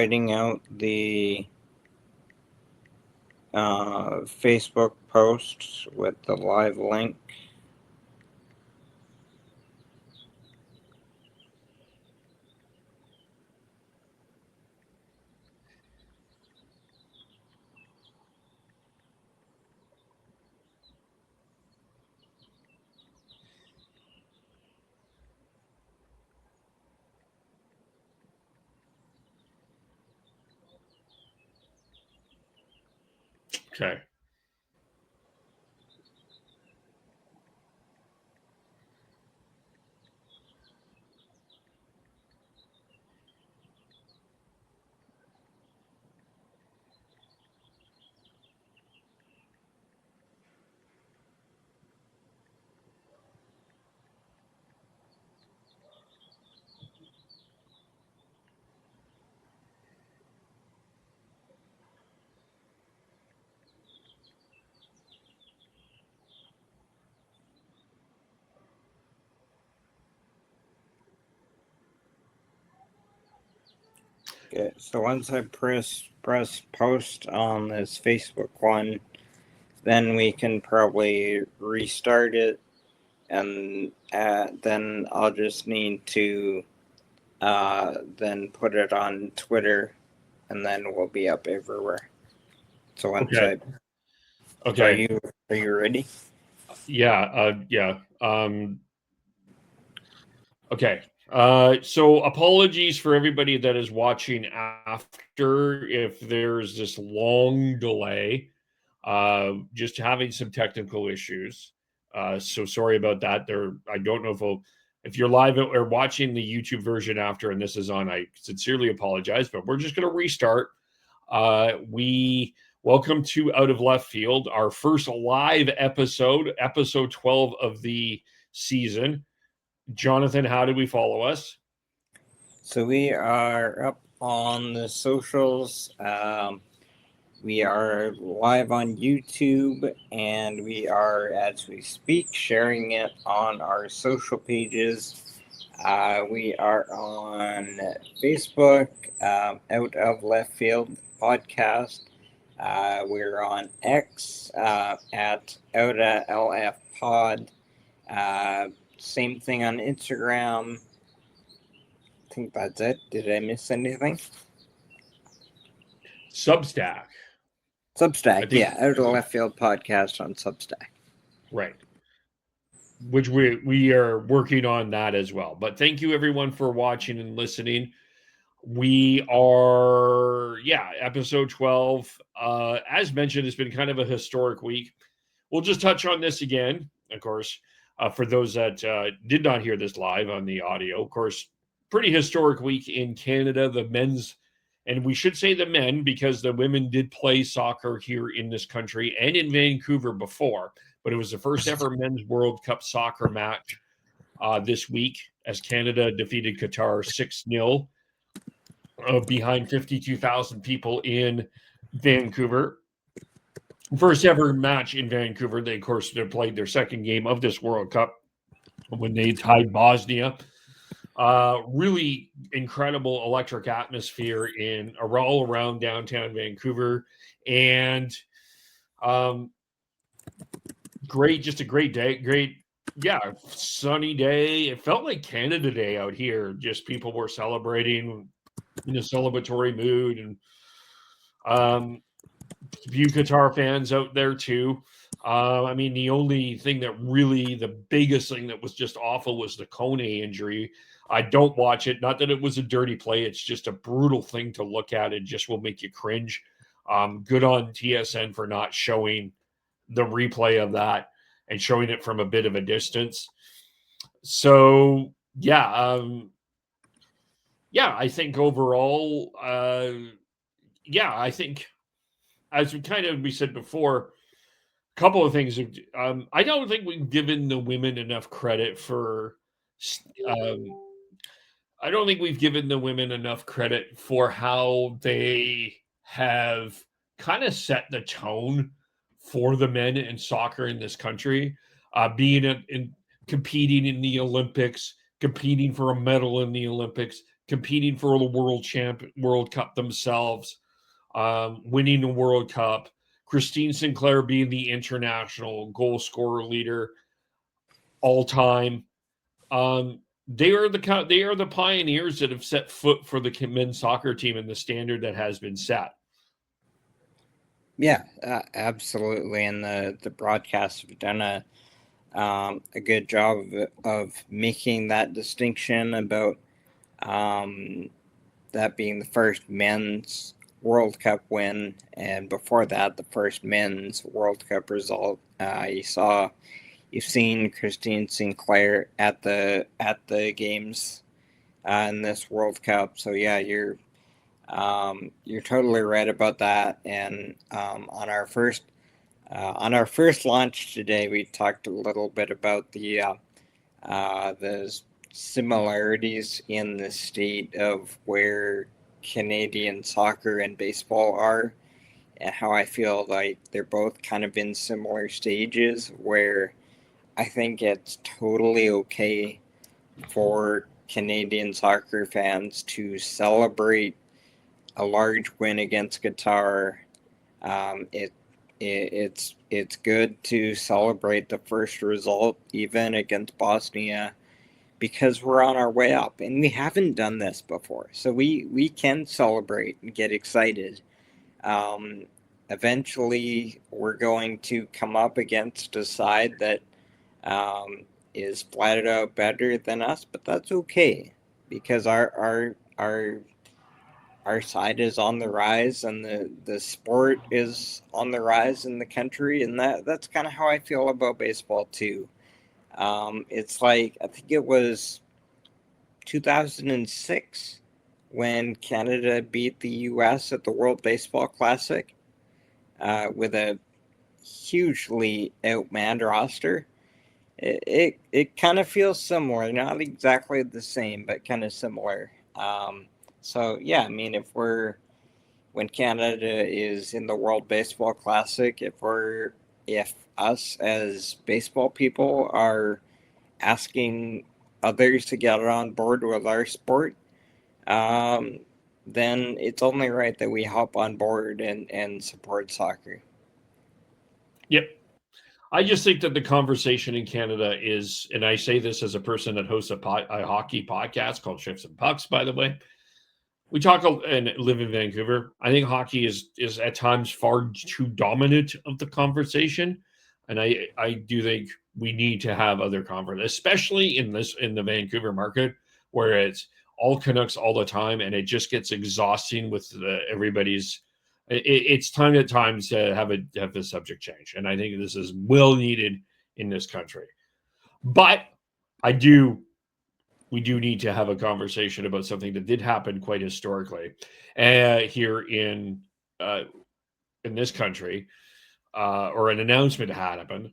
writing out the Facebook post with the live link. Okay. Okay, so once I press post on this Facebook one, then we can probably restart it, and then I'll just need to then put it on Twitter, and then we'll be up everywhere. So once Okay. so are you ready? Yeah. Okay. So apologies for everybody that is watching after if there's this long delay. Just having some technical issues. So sorry about that. I don't know if you're live or watching the YouTube version after and this is on, I sincerely apologize, but we're just going to restart. We welcome to Out of Left Field, our first live episode 12 of the season. Jonathan, how do we follow us? So we are up on the socials. We are live on YouTube, and we are, as we speak, sharing it on our social pages. We are on Facebook, Out of Left Field Podcast. We're on X at Out of LF Pod. Same thing on Instagram. I think that's it. Did I miss anything? Substack. Substack, yeah. Out of Left Field Podcast on Substack. Right. Which we are working on that as well. But thank you everyone for watching and listening. We are, episode 12. As mentioned, it's been kind of a historic week. We'll just touch on this again, of course, for those that did not hear this live on the audio. Of course, pretty historic week in Canada. The men's, and we should say the men because the women did play soccer here in this country and in Vancouver before, but it was the first ever men's World Cup soccer match this week as Canada defeated Qatar 6-0 behind 52,000 people in Vancouver. First ever match in Vancouver. They, of course, they played their second game of this World Cup when they tied Bosnia. Really incredible electric atmosphere in all around downtown Vancouver, and just a great day. Sunny day. It felt like Canada Day out here. Just people were celebrating in a celebratory mood, and a few Qatar fans out there too. I mean, the biggest thing that was just awful was the Kone injury. I don't watch it. Not that it was a dirty play. It's just a brutal thing to look at. It just will make you cringe. Good on TSN for not showing the replay of that and showing it from a bit of a distance. So, I think overall, I think as we said before, a couple of things. I don't think we've given the women enough credit for. I don't think we've given the women enough credit for how they have kind of set the tone for the men in soccer in this country, being in competing in the Olympics, competing for a medal in the Olympics, competing for the World Cup themselves, winning the World Cup. Christine Sinclair being the international goal scorer leader all time. They are the pioneers that have set foot for the men's soccer team and the standard that has been set. Yeah, absolutely. And the broadcasts have done a good job of making that distinction about that being the first men's World Cup win, and before that, the first men's World Cup result. You've seen Christine Sinclair at the games in this World Cup. So yeah, you're totally right about that. And on our first launch today, we talked a little bit about the similarities in the state of where Canadian soccer and baseball are, and how I feel like they're both kind of in similar stages where I think it's totally okay for Canadian soccer fans to celebrate a large win against Qatar. It's good to celebrate the first result, even against Bosnia, because we're on our way up, and we haven't done this before, so we can celebrate and get excited. Eventually, we're going to come up against a side that is flat out better than us, but that's okay because our side is on the rise, and the sport is on the rise in the country, and that's kind of how I feel about baseball too. It's like, I think it was 2006 when Canada beat the U.S. at the World Baseball Classic with a hugely outmanned roster. It kind of feels similar, not exactly the same, but kind of similar. So yeah, I mean, when Canada is in the World Baseball Classic, if us as baseball people are asking others to get on board with our sport, then it's only right that we hop on board and support soccer. Yep. I just think that the conversation in Canada is, and I say this as a person that hosts a hockey podcast called Shifts and Pucks, by the way. We talk and live in Vancouver. I think hockey is at times far too dominant of the conversation, and I do think we need to have other conversations, especially in the Vancouver market where it's all Canucks all the time, and it just gets exhausting with everybody's. It's time at times to have the subject change, and I think this is well needed in this country. But we do need to have a conversation about something that did happen quite historically here in this country, or an announcement had happened.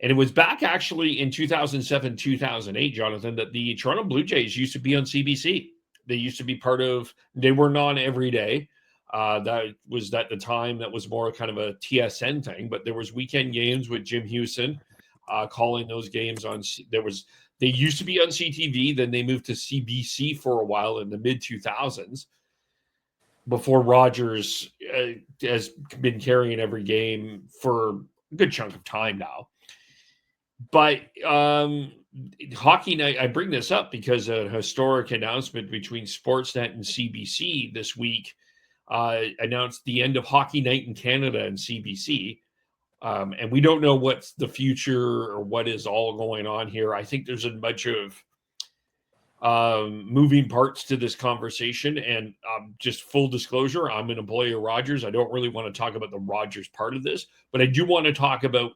And it was back actually in 2007, 2008, Jonathan, that the Toronto Blue Jays used to be on CBC. They used to be they were non every day. That was at the time, that was more kind of a TSN thing, but there was weekend games with Jim Houston calling those games on. They used to be on CTV, then they moved to CBC for a while in the mid 2000s before Rogers has been carrying every game for a good chunk of time now. But hockey night, I bring this up because a historic announcement between Sportsnet and CBC this week announced the end of hockey night in Canada and CBC. And we don't know what's the future or what is all going on here. I think there's a bunch of moving parts to this conversation. And just full disclosure, I'm an employee of Rogers. I don't really want to talk about the Rogers part of this, but I do want to talk about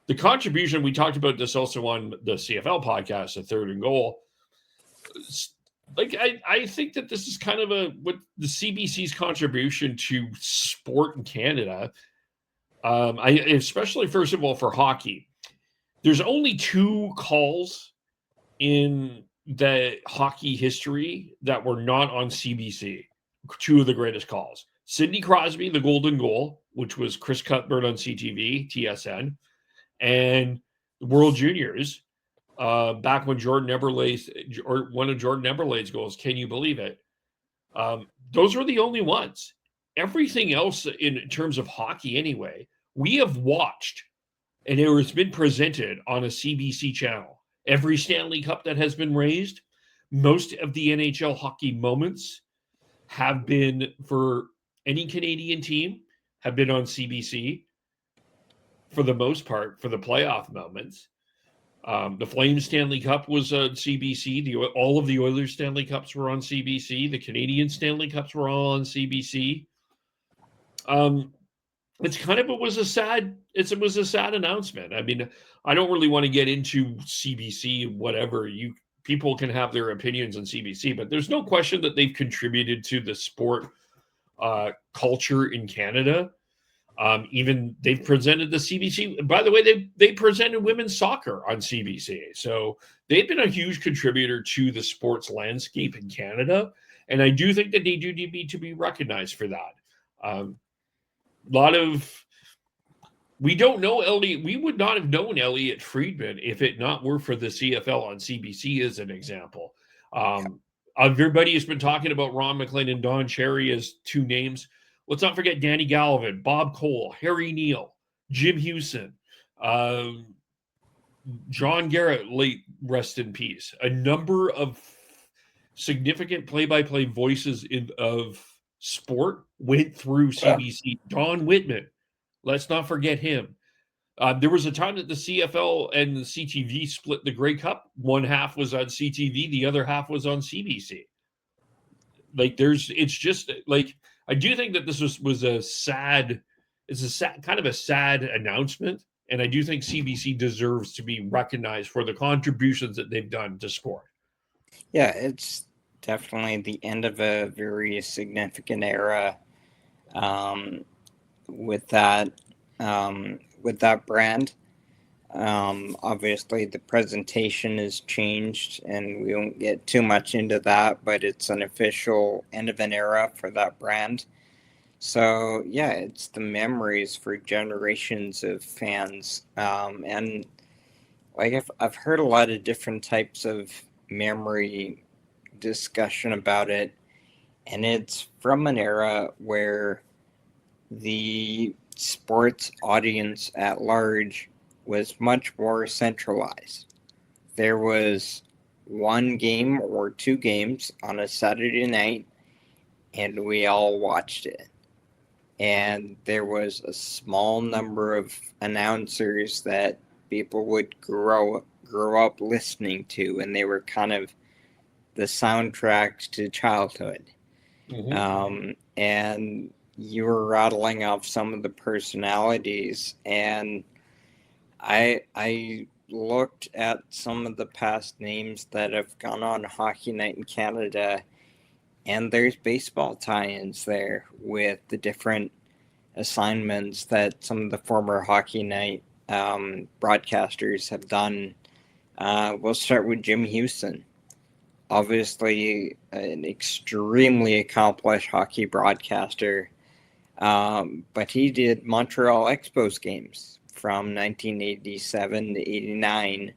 the contribution. We talked about this also on the CFL podcast, A Third and Goal. Like, I think that this is kind of what the CBC's contribution to sport in Canada. Especially first of all for hockey, there's only 2 calls in the hockey history that were not on CBC. 2 of the greatest calls: Sidney Crosby, the golden goal, which was Chris Cuthbert on CTV, TSN, and the World Juniors, back when Jordan Eberle's or one of Jordan Eberle's goals. Can you believe it? Those were the only ones. Everything else in terms of hockey, anyway, we have watched, and it has been presented on a CBC channel. Every Stanley Cup that has been raised, most of the NHL hockey moments have been for any Canadian team have been on CBC for the most part for the playoff moments. The Flames Stanley Cup was on CBC. All of the Oilers Stanley Cups were on CBC. The Canadian Stanley Cups were all on CBC. It's kind of it was a sad announcement. I mean, I don't really want to get into CBC, whatever. People can have their opinions on CBC, but there's no question that they've contributed to the sport culture in Canada. Even they've presented the CBC. By the way, they presented women's soccer on CBC, so they've been a huge contributor to the sports landscape in Canada, and I do think that they do need to be recognized for that. We don't know Elliot. We would not have known Elliot Friedman if it not were for the CFL on CBC, as an example. Everybody has been talking about Ron McLean and Don Cherry as two names. Let's not forget Danny Gallivan, Bob Cole, Harry Neal, Jim Houston, John Garrett, late rest in peace. A number of significant play-by-play voices of sport went through CBC. Don Whitman, let's not forget him. There was a time that the CFL and the CTV split the Grey Cup. One half was on CTV, the other half was on CBC. It's just like, I do think that this was a sad announcement, and I do think CBC deserves to be recognized for the contributions that they've done to sport. Yeah, it's definitely the end of a very significant era with that brand. Obviously, the presentation has changed, and we won't get too much into that, but it's an official end of an era for that brand. So, yeah, it's the memories for generations of fans. And like I've heard a lot of different types of memory discussion about it, and it's from an era where the sports audience at large was much more centralized. There was one game or two games on a Saturday night, and we all watched it. And there was a small number of announcers that people would grow up listening to, and they were kind of the soundtrack to childhood. Mm-hmm. And you were rattling off some of the personalities, and I looked at some of the past names that have gone on Hockey Night in Canada, and there's baseball tie-ins there with the different assignments that some of the former Hockey Night broadcasters have done. We'll start with Jim Houston. Obviously, an extremely accomplished hockey broadcaster, but he did Montreal Expos games from 1987 to 89,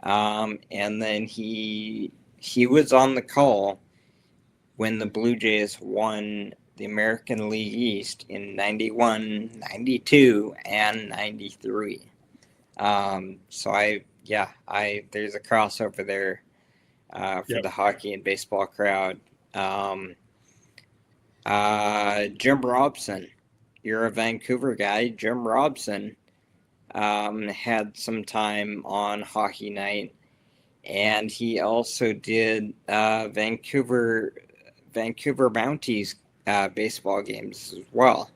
and then he was on the call when the Blue Jays won the American League East in 91, 92, and 93. So there's a crossover there for the hockey and baseball crowd. Jim Robson, you're a Vancouver guy. Jim Robson had some time on Hockey Night, and he also did Vancouver Mounties baseball games as well.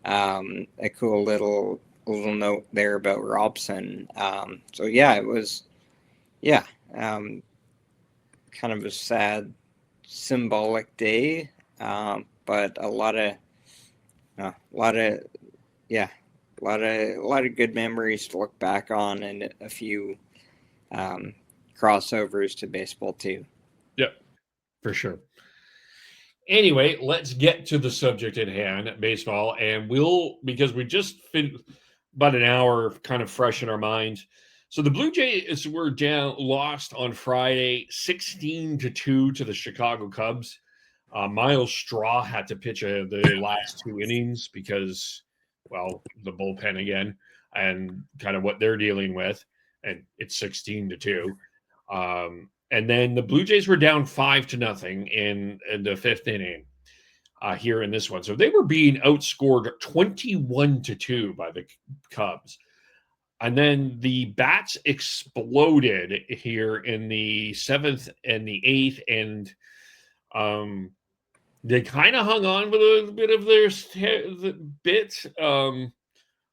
A cool little note there about Robson. So yeah, it was kind of a sad, symbolic day, but a lot of good memories to look back on, and a few crossovers to baseball too. Yep, for sure. Anyway, let's get to the subject at hand, baseball, and because we just finished about an hour kind of fresh in our minds. So the Blue Jays were lost on Friday 16-2 to the Chicago Cubs. Miles Straw had to pitch the last 2 innings because, well, the bullpen again and kind of what they're dealing with. And it's 16-2. And then the Blue Jays were down 5-0 in the 5th inning here in this one. So they were being outscored 21-2 by the Cubs. And then the bats exploded here in the 7th and the 8th, and they kind of hung on with a bit of their bit.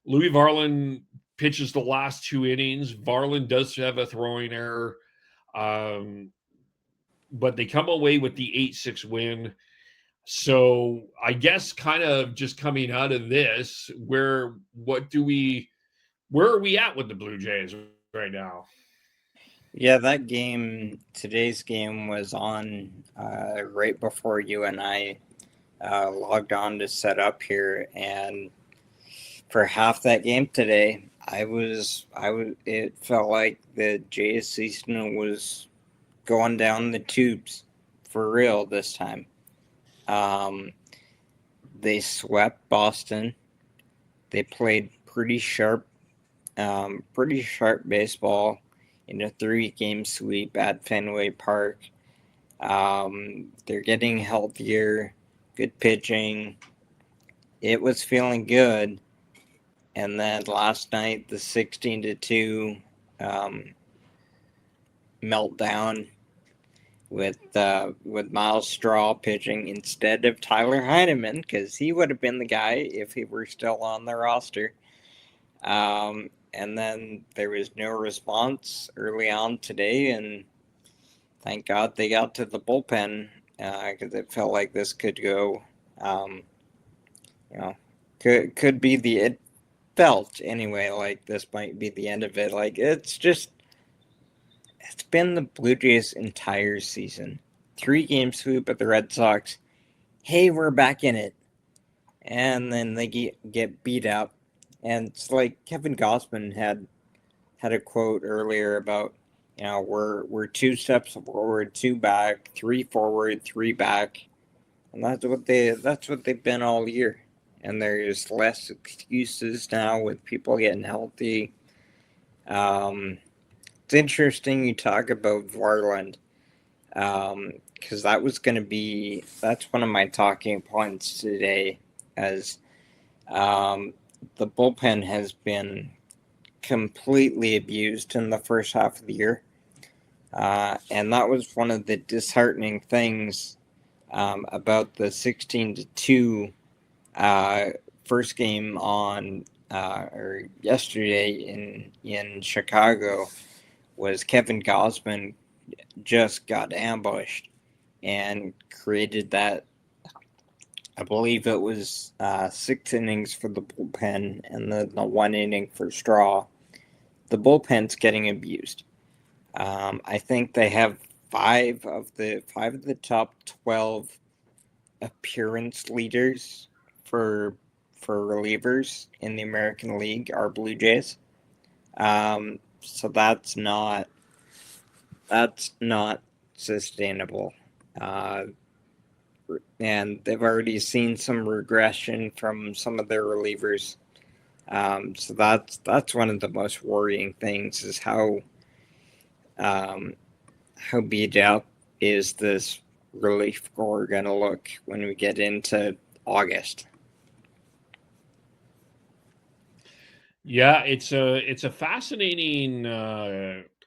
Louis Varland pitches the last 2 innings. Varland does have a throwing error, but they come away with the 8-6 win. So I guess kind of just coming out of this, where are we at with the Blue Jays right now? Yeah, that game, today's game, was on right before you and I logged on to set up here, and for half that game today, it felt like the Jays season was going down the tubes for real this time. They swept Boston. They played pretty sharp baseball in a 3-game sweep at Fenway Park. They're getting healthier, good pitching. It was feeling good. And then last night, the 16-2 meltdown with Miles Straw pitching instead of Tyler Heineman, because he would have been the guy if he were still on the roster. And then there was no response early on today, and thank God they got to the bullpen, because it felt like this could go, could be it felt anyway like this might be the end of it. Like, it's been the Blue Jays' entire season. 3-game sweep at the Red Sox. Hey, we're back in it. And then they get beat up. And it's like Kevin Gossman had a quote earlier about, we're 2 steps forward, 2 back, 3 forward, 3 back. And that's what they've been all year. And there's less excuses now with people getting healthy. It's interesting you talk about Varland, because that's one of my talking points today, as the bullpen has been completely abused in the first half of the year, and that was one of the disheartening things about the 16-2 first game on or yesterday in Chicago. Was Kevin Gossman just got ambushed and created that. I believe it was 6 innings for the bullpen and the 1 inning for Straw. The bullpen's getting abused. I think they have 5 of the top 12 appearance leaders for relievers in the American League are Blue Jays. So that's not sustainable. And they've already seen some regression from some of their relievers. So that's one of the most worrying things, is how beat up is this relief corps going to look when we get into August. Yeah, it's a fascinating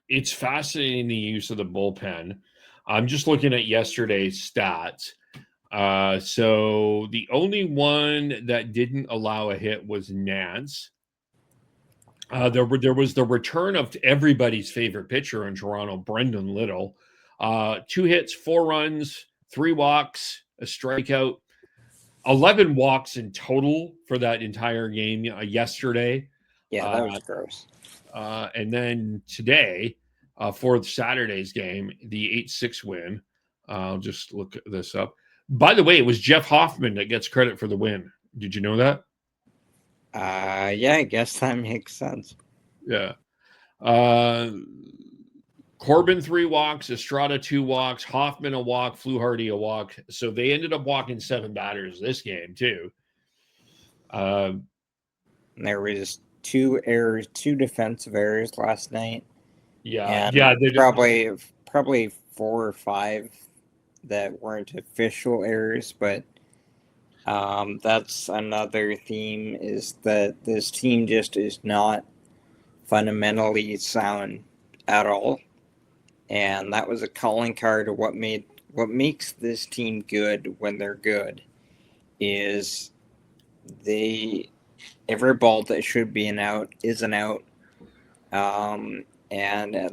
it's fascinating the use of the bullpen. I'm just looking at yesterday's stats. So the only one that didn't allow a hit was Nance. There was the return of everybody's favorite pitcher in Toronto, Brendan Little. 2 hits, 4 runs, 3 walks, a strikeout, 11 walks in total for that entire game yesterday. Yeah, that was gross. And then today, for Saturday's game, the 8-6 win. I'll just look this up. By the way, it was Jeff Hoffman that gets credit for the win. Did you know that? Yeah, I guess that makes sense. Yeah. Uh, Corbin 3 walks, Estrada 2 walks, Hoffman a walk, Fluharty a walk. So they ended up walking 7 batters this game too. Uh, There was 2 errors, 2 defensive errors last night, and yeah. probably 4 or 5 that weren't official errors, but that's another theme, is that this team just is not fundamentally sound at all, and that was a calling card of what makes this team good when they're good is they every ball that should be an out is an out, and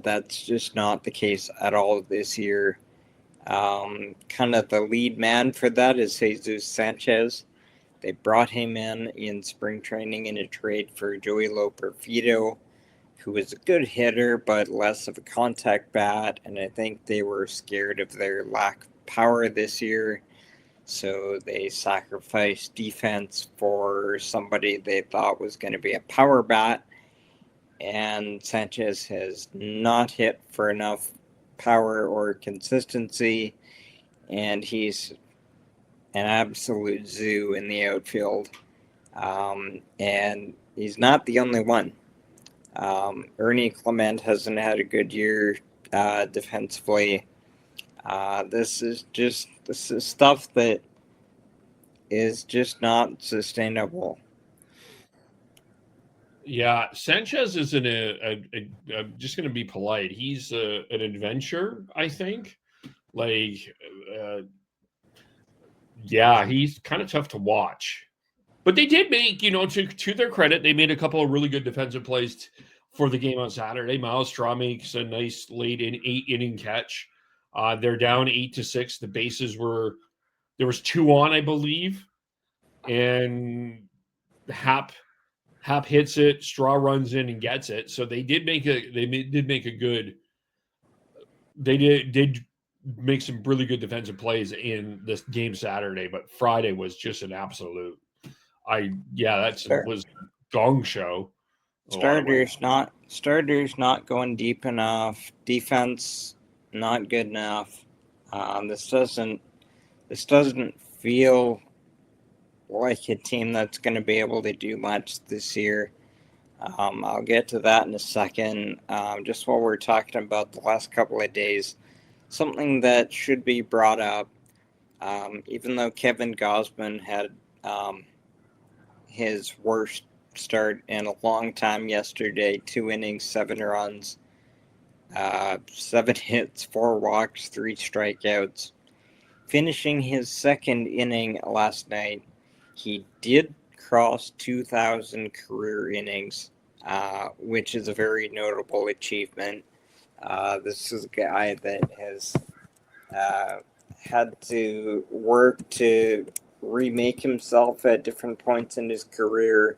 that's just not the case at all this year. Kind of the lead man for that is Jesus Sanchez. They brought him in spring training in a trade for Joey Loperfido, who was a good hitter but less of a contact bat, and I think they were scared of their lack of power this year, so they sacrificed defense for somebody they thought was going to be a power bat, and Sanchez has not hit for enough power or consistency, and he's an absolute zoo in the outfield. And he's not the only one. Ernie Clement hasn't had a good year defensively. This is stuff that is just not sustainable. Yeah, Sanchez isn't I'm just going to be polite. He's an adventure, I think. Like, uh, yeah, he's kind of tough to watch. But they did make, to their credit, they made a couple of really good defensive plays for the game on Saturday. Miles Straw makes a nice late 8 inning catch. They're down 8-6. The bases there was 2 on, I believe, and Hap hits it. Straw runs in and gets it. So they did make a good. They did make some really good defensive plays in this game Saturday, but Friday was just an absolute. That was gong show. Starters not going deep enough. Defense not good enough. This doesn't feel like a team that's going to be able to do much this year. I'll get to that in a second. Just while we're talking about the last couple of days, something that should be brought up, even though Kevin Gausman had his worst start in a long time yesterday, 2 innings, 7 runs, 7 hits, 4 walks, 3 strikeouts. Finishing his second inning last night, he did cross 2,000 career innings, which is a very notable achievement. This is a guy that has had to work to remake himself at different points in his career.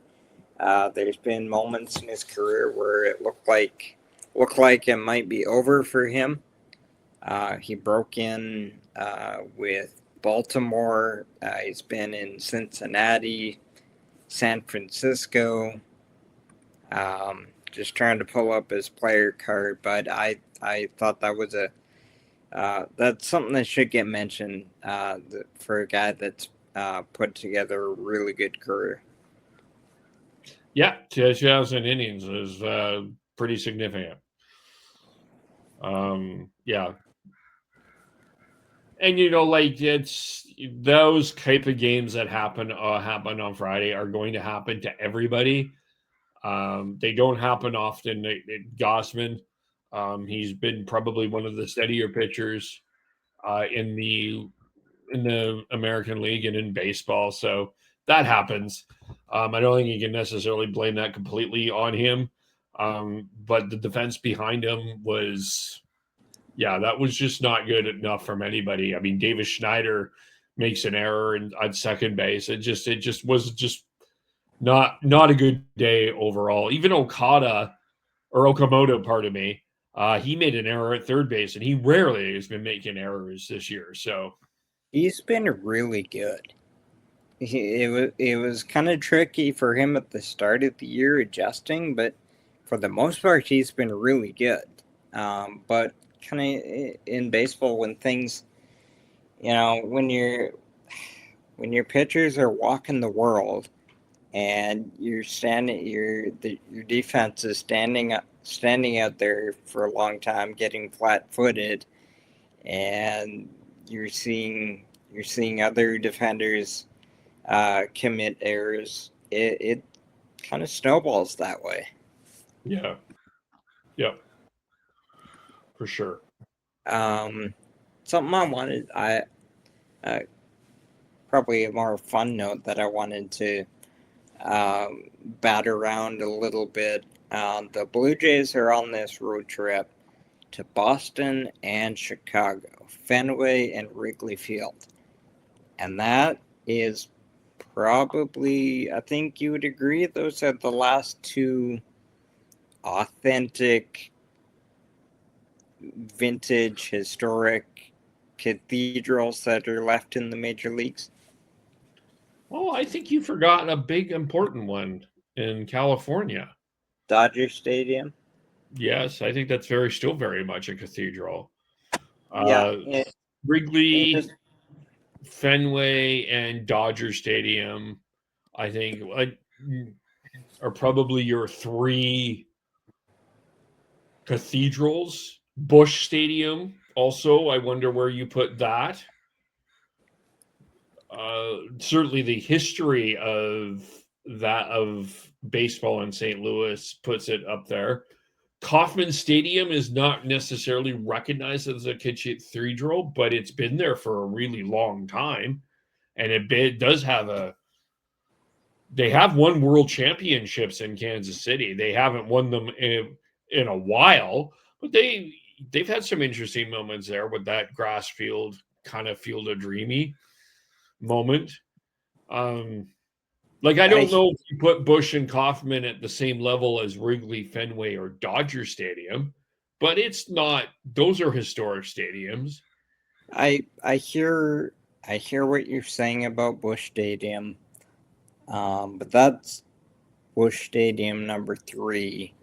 There's been moments in his career where it looked like it might be over for him. He broke in with Baltimore. He's been in Cincinnati, San Francisco. Just trying to pull up his player card, but I thought that was that's something that should get mentioned for a guy that's put together a really good career. Yeah, 2,000 innings is pretty significant. Yeah. And it's those type of games that happen on Friday are going to happen to everybody. They don't happen often. Gossman, he's been probably one of the steadier pitchers in the American League and in baseball. So that happens. I don't think you can necessarily blame that completely on him. But the defense behind him that was just not good enough from anybody. I mean, Davis Schneider makes an error at second base. It just was just not a good day overall. Even Okamoto, pardon me, he made an error at third base, and he rarely has been making errors this year. So he's been really good. It was kind of tricky for him at the start of the year adjusting, but for the most part, he's been really good. But kind of in baseball, when things, when your pitchers are walking the world, and your defense is standing out there for a long time, getting flat-footed, and you're seeing other defenders commit errors. It kind of snowballs that way. Yeah. Yep. For sure. Something uh, probably a more fun note that I wanted to bat around a little bit. The Blue Jays are on this road trip to Boston and Chicago, Fenway and Wrigley Field. And that is probably, I think you would agree, those are the last two authentic, vintage, historic cathedrals that are left in the major leagues. Oh, I think you've forgotten a big important one in California. Dodger Stadium. Yes, I think that's still very much a cathedral. Yeah, Wrigley, just, Fenway, and Dodger Stadium, I think, are probably your three cathedrals. Busch Stadium, also, I wonder where you put that. Certainly, the history of baseball in St. Louis puts it up there. Kauffman Stadium is not necessarily recognized as a cathedral, but it's been there for a really long time, and it does have they have won world championships in Kansas City. They haven't won them in a while, but they've had some interesting moments there with that grass field, kind of Field of Dreamy moment. I don't know if you put Busch and Kauffman at the same level as Wrigley, Fenway, or Dodger Stadium, but it's not. Those are historic stadiums. I hear what you're saying about Busch Stadium, but that's Busch Stadium number 3,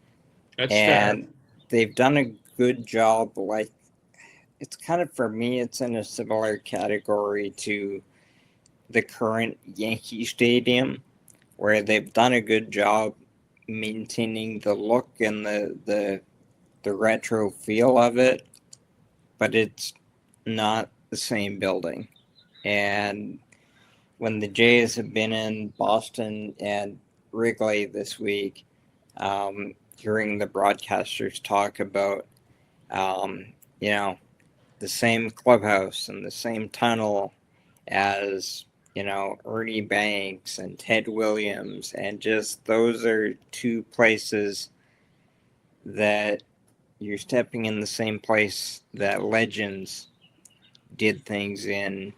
That's and fair. they've done a good job. Like, it's kind of, for me, it's in a similar category to the current Yankee Stadium, where they've done a good job maintaining the look and the retro feel of it, but it's not the same building. And when the Jays have been in Boston and Wrigley this week, hearing the broadcasters talk about, the same clubhouse and the same tunnel as, Ernie Banks and Ted Williams, and just those are two places that you're stepping in the same place that legends did things in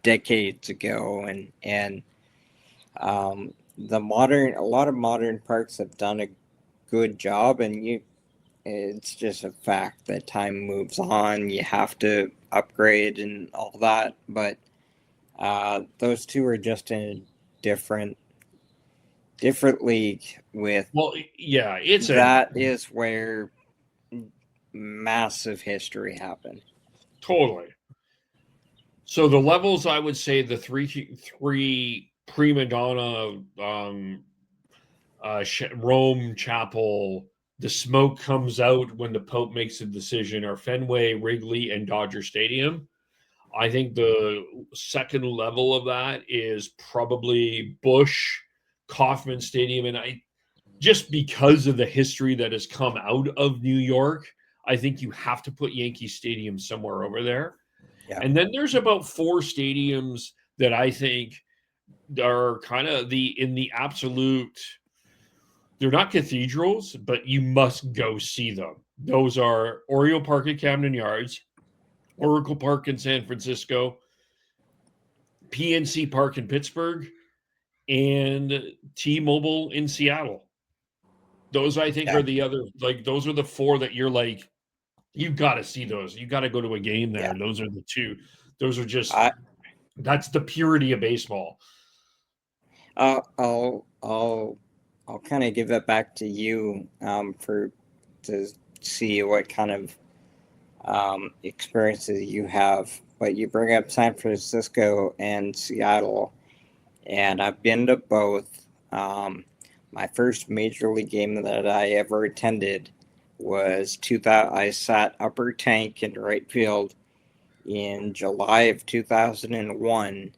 decades ago, and a lot of modern parks have done a good job, and it's just a fact that time moves on. You have to upgrade and all that, but those two are just in a different league. With Yeah, that is where massive history happened. Totally. So the levels, I would say, the three prima donna, Rome Chapel, the smoke comes out when the Pope makes a decision, are Fenway, Wrigley, and Dodger Stadium. I think the second level of that is probably Busch, Kauffman Stadium, and just because of the history that has come out of New York, I think you have to put Yankee Stadium somewhere over there. Yeah. And then there's about 4 stadiums that I think are kind of in the absolute. They're not cathedrals, but you must go see them. Those are Oriole Park at Camden Yards, Oracle Park in San Francisco, PNC Park in Pittsburgh, and T-Mobile in Seattle. Those, I think, are the other, those are the 4 that you're like, you've got to see those. You got to go to a game there. Yeah. Those are the 2. Those are just, that's the purity of baseball. I'll I'll kind of give it back to you for to see what kind of experiences you have. But you bring up San Francisco and Seattle, and I've been to both. My first major league game that I ever attended was 2000. I sat upper tank in right field in July of 2001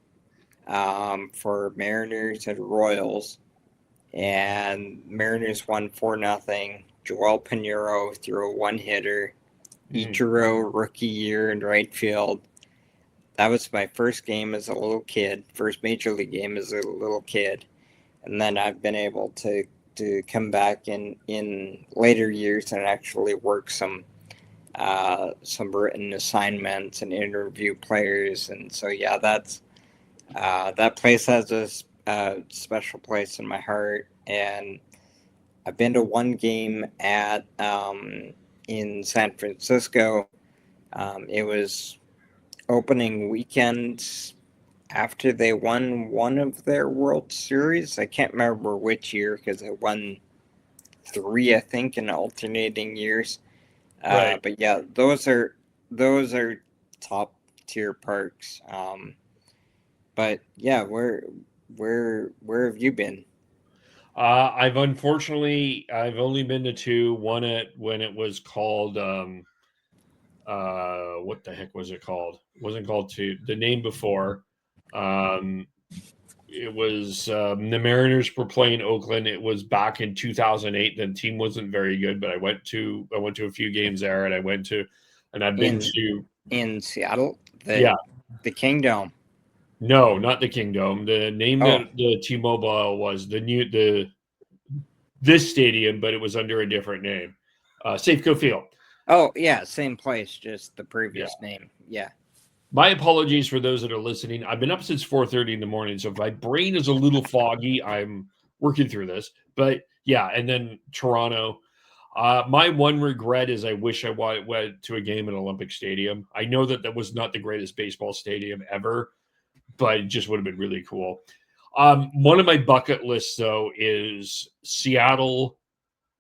for Mariners and Royals, and Mariners won 4-0. Joel Pinheiro threw a one hitter. Ichiro rookie year in right field. That was my first game as a little kid, first major league game as a little kid, and then I've been able to come back in later years and actually work some written assignments and interview players, and so yeah, that place has a special place in my heart, and I've been to one game at in San Francisco. It was opening weekend after they won one of their World Series. I can't remember which year because they won three, I think, in alternating years. Right. But yeah, those are top tier parks. But yeah, where have you been? I've only been to two. One at when it was called what the heck was it called? It wasn't called two. The name before. Um, it was the Mariners were playing Oakland. It was back in 2008. The team wasn't very good, but I went to a few games there, and I've been In to in Seattle, yeah. the Kingdom. No, not the Kingdom. The name Oh, that the T-Mobile was the this stadium, but it was under a different name. Safeco Field. oh yeah, same place, just the Yeah. previous name. Yeah. My apologies for those that are listening. I've been up since 4:30 in the morning, so if my brain is a little foggy, I'm working through this. But yeah, and then Toronto. My one regret is I wish I went to a game at Olympic Stadium. I know that was not the greatest baseball stadium ever, but it just would have been really cool. One of my bucket lists, though, is Seattle,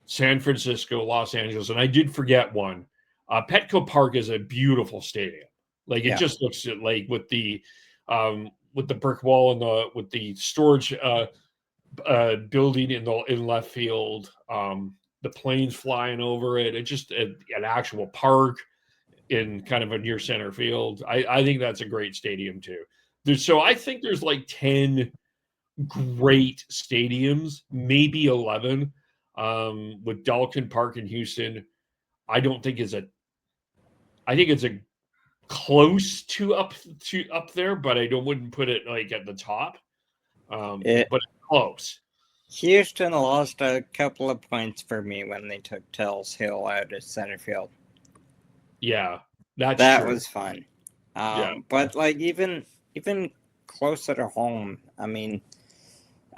San Francisco, Los Angeles, and I did forget one. Petco Park is a beautiful stadium. Like it Yeah. just looks like with the brick wall and the with the storage building in left field, the planes flying over it. It's just an actual park in kind of a near center field. I think that's a great stadium too. So I think there's like 10 great stadiums, maybe 11. With Dalkin Park in Houston, I don't think is a. I think it's a close to up there, but I don't wouldn't put it like at the top. It But it's close. Houston lost a couple of points for me when they took Tells Hill out of center field. Yeah, that's That true. was fun. Yeah, But like even closer to home, I mean,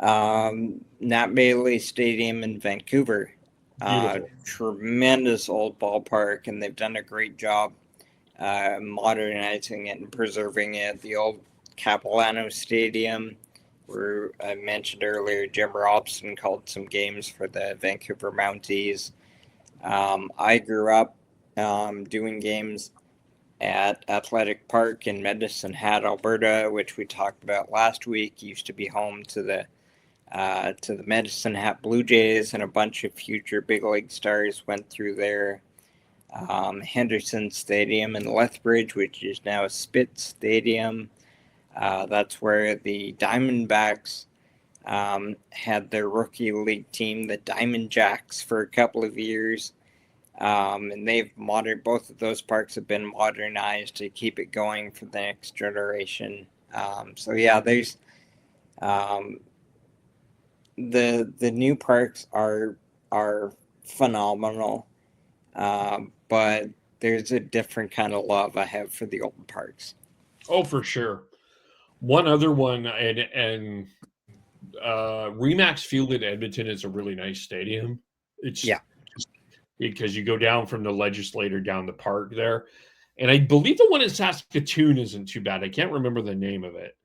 Nat Bailey Stadium in Vancouver, beautiful. tremendous old ballpark, and they've done a great job modernizing it and preserving it. The old Capilano Stadium, where I mentioned earlier, Jim Robson called some games for the Vancouver Mounties. I grew up doing games at Athletic Park in Medicine Hat, Alberta, which we talked about last week. Used to be home to the Medicine Hat Blue Jays, and a bunch of future big league stars went through there. Henderson Stadium in Lethbridge, which is now a Spitz Stadium. That's where the Diamondbacks had their rookie league team, the Diamond Jacks, for a couple of years. And both of those parks have been modernized to keep it going for the next generation. So yeah, there's the new parks are phenomenal, but there's a different kind of love I have for the old parks. Oh, for sure. One other one, and Remax Field in Edmonton is a really nice stadium. It's Yeah, just because you go down from the Legislator down the park there, and I believe the one in Saskatoon isn't too bad. I can't remember the name of it.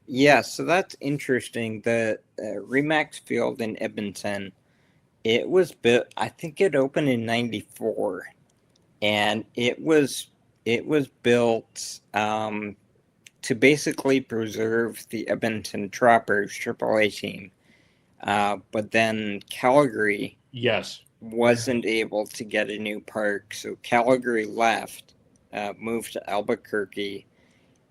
Yeah, so that's interesting. The Remax Field in Edmonton, it was built. I think it opened in '94, and it was built to basically preserve the Edmonton Troppers AAA team. But then Calgary Yes. wasn't able to get a new park, so Calgary left, moved to Albuquerque,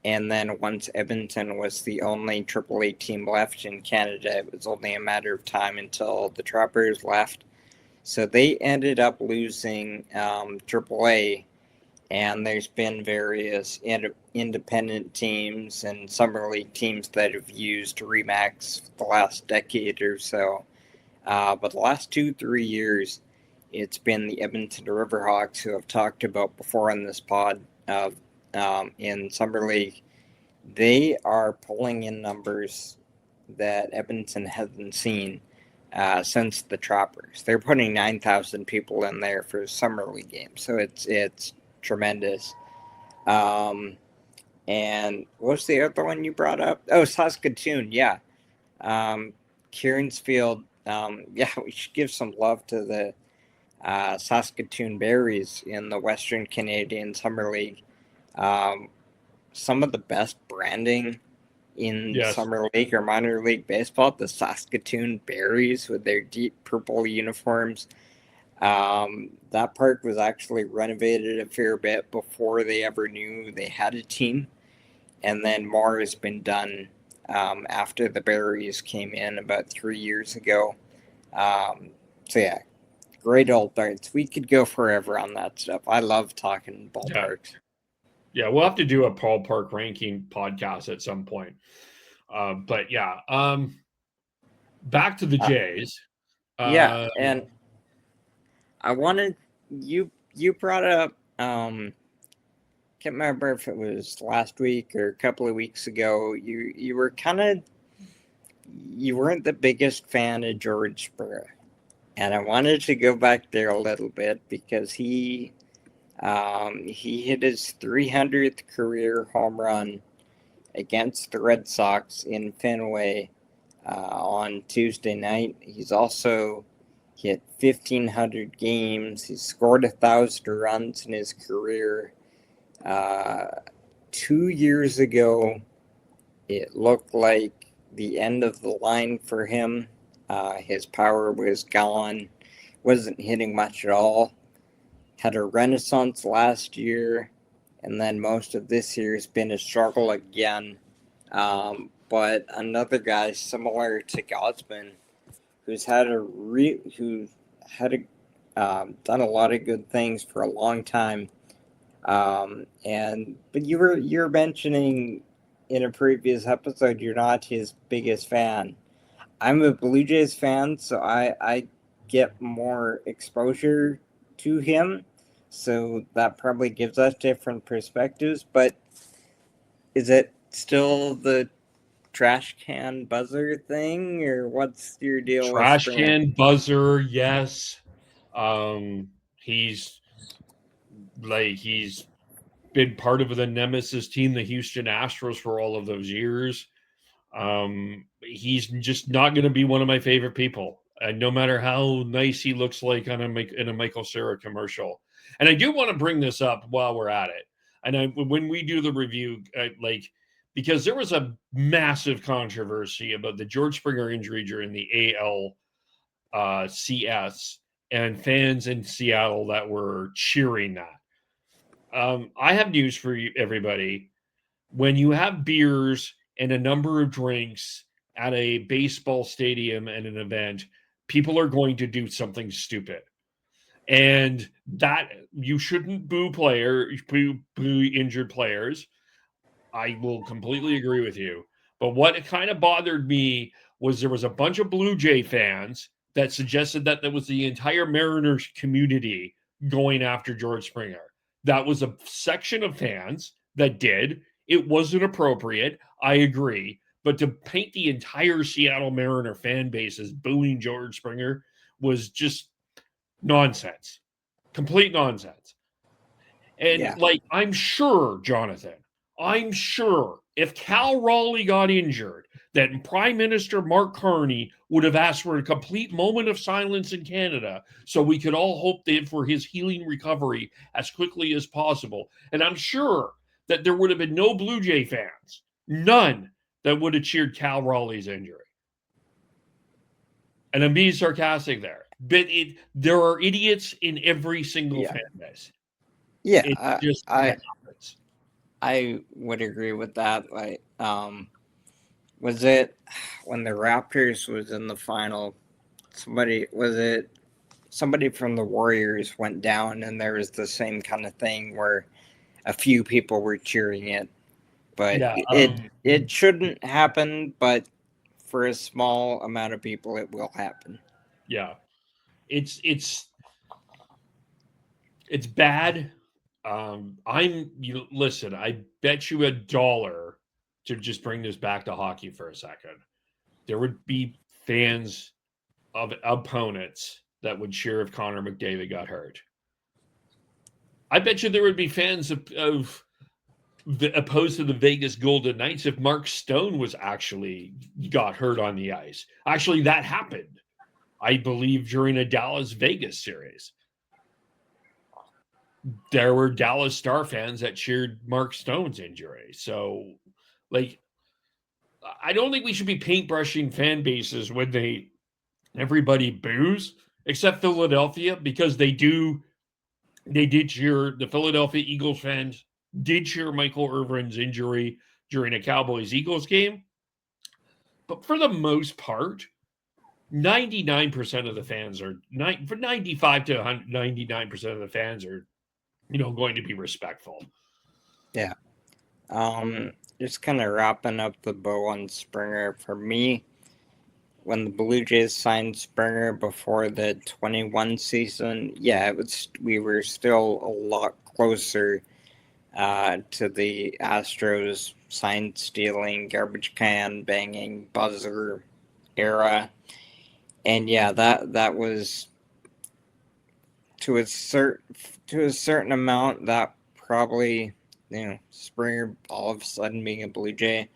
and then once Edmonton was the only AAA team left in Canada, it was only a matter of time until the Troppers left. So they ended up losing AAA, and there's been various independent teams and summer league teams that have used Remax for the last decade or so. But the last 2-3 years, it's been the Edmonton Riverhawks who I've talked about before on this pod in summer league. They are pulling in numbers that Edmonton hasn't seen since the Troppers. They're putting 9,000 people in there for summer league games, so it's tremendous. Um, and what's the other one you brought up? Oh, Saskatoon, yeah. Kieran's Field, yeah, we should give some love to the Saskatoon Berries in the Western Canadian Summer League. Um, some of the best branding in Yes. Summer League or Minor League Baseball, the Saskatoon Berries with their deep purple uniforms. That park was actually renovated a fair bit before they ever knew they had a team. And then more has been done after the Berries came in about 3 years ago. So, yeah, great old darts. We could go forever on that stuff. I love talking Yeah. ballparks. Yeah. We'll have to do a ballpark ranking podcast at some point. But yeah, back to the Uh, Jays. yeah, Uh, and I wanted you brought up can't remember if it was last week or a couple of weeks ago. You were kind of you weren't the biggest fan of George Springer, and I wanted to go back there a little bit because he hit his 300th career home run against the Red Sox in Fenway on Tuesday night. He's also hit 1,500 games. He's scored 1,000 runs in his career. 2 years ago, it looked like the end of the line for him. His power was gone, wasn't hitting much at all. Had a renaissance last year, and then most of this year has been a struggle again. But another guy similar to Gosman, who had done a lot of good things for a long time. But you're mentioning in a previous episode you're not his biggest fan. I'm a Blue Jays fan, so I get more exposure to him. So that probably gives us different perspectives. But is it still the trash can buzzer thing, or what's your deal with Trash Springer? can buzzer, yes. He's he's been part of the nemesis team, the Houston Astros, for all of those years. He's just not going to be one of my favorite people, no matter how nice he looks like in a Michael Cera commercial. And I do want to bring this up while we're at it. And when we do the review, because there was a massive controversy about the George Springer injury during the CS and fans in Seattle that were cheering that. I have news for you, everybody. When you have beers and a number of drinks at a baseball stadium and an event, people are going to do something stupid. And that you shouldn't boo injured players. I will completely agree with you. But what kind of bothered me was there was a bunch of Blue Jay fans that suggested that there was the entire Mariners community going after George Springer. That was a section of fans that did. It wasn't appropriate. I agree. But to paint the entire Seattle Mariner fan base as booing George Springer was just nonsense. Complete nonsense. And Yeah, I'm sure, Jonathan, I'm sure If Cal Raleigh got injured, then Prime Minister Mark Carney would have asked for a complete moment of silence in Canada so we could all hope for his healing recovery as quickly as possible. And I'm sure that there would have been no Blue Jay fans, none, that would have cheered Cal Raleigh's injury. And I'm being sarcastic there. But there are idiots in every single fan base. Yeah, It just happens. I would agree with that. Like, was it when the Raptors was in the final? Somebody from the Warriors went down, and there was the same kind of thing where a few people were cheering it, but Yeah, it shouldn't happen. But for a small amount of people, it will happen. Yeah, it's bad. Listen. I bet you $1 to just bring this back to hockey for a second. There would be fans of opponents that would cheer if Connor McDavid got hurt. I bet you there would be fans of opposed to the Vegas Golden Knights if Mark Stone was actually got hurt on the ice. Actually, that happened, I believe, during a Dallas-Vegas series. There were Dallas Star fans that cheered Mark Stone's injury. So, like, I don't think we should be paintbrushing fan bases when everybody boos, except Philadelphia, because they did cheer. The Philadelphia Eagles fans did cheer Michael Irvin's injury during a Cowboys-Eagles game. But for the most part, 99% of the fans are, for 95 to 99% of the fans are, going to be respectful. Yeah. Just kind of wrapping up the bow on Springer. For me, when the Blue Jays signed Springer before the 21 season, we were still a lot closer to the Astros sign stealing, garbage can banging, buzzer era. And yeah, that was to a certain amount that probably, Springer all of a sudden being a Blue Jay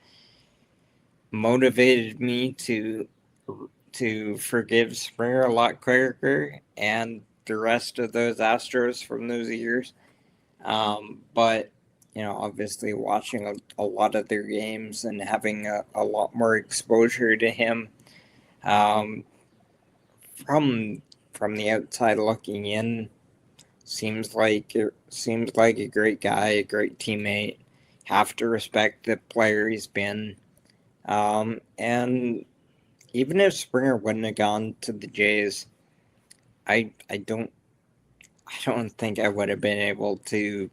motivated me to forgive Springer a lot quicker and the rest of those Astros from those years. But obviously watching a lot of their games and having a lot more exposure to him, from the outside looking in, seems like a great guy, a great teammate. Have to respect the player he's been. And even if Springer wouldn't have gone to the Jays, I don't think I would have been able to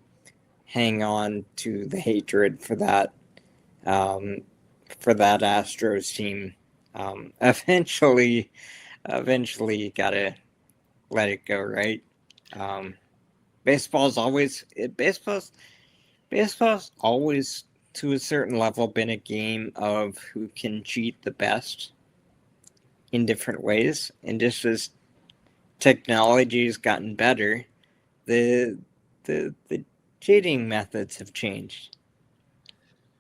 hang on to the hatred for that Astros team. Eventually you gotta let it go, right? Baseball's always to a certain level been a game of who can cheat the best in different ways, and just as technology's gotten better, the cheating methods have changed.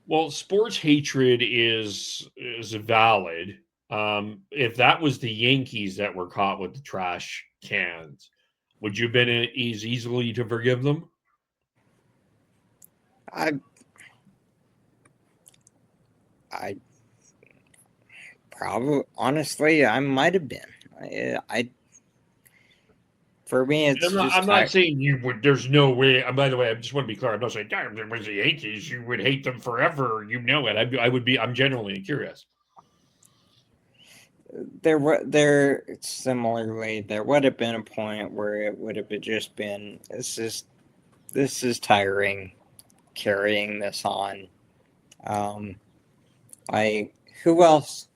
Well, sports hatred is valid. If that was the Yankees that were caught with the trash cans, would you have been as easily to forgive them? I probably, honestly, I might have been. For me, it's I'm not saying you would. There's no way. By the way, I just want to be clear. I'm not saying, damn, it was the Yankees. You would hate them forever. You know it. I would be. I'm genuinely curious. There similarly, there would have been a point where it would have just been, this is tiring carrying this on. Who else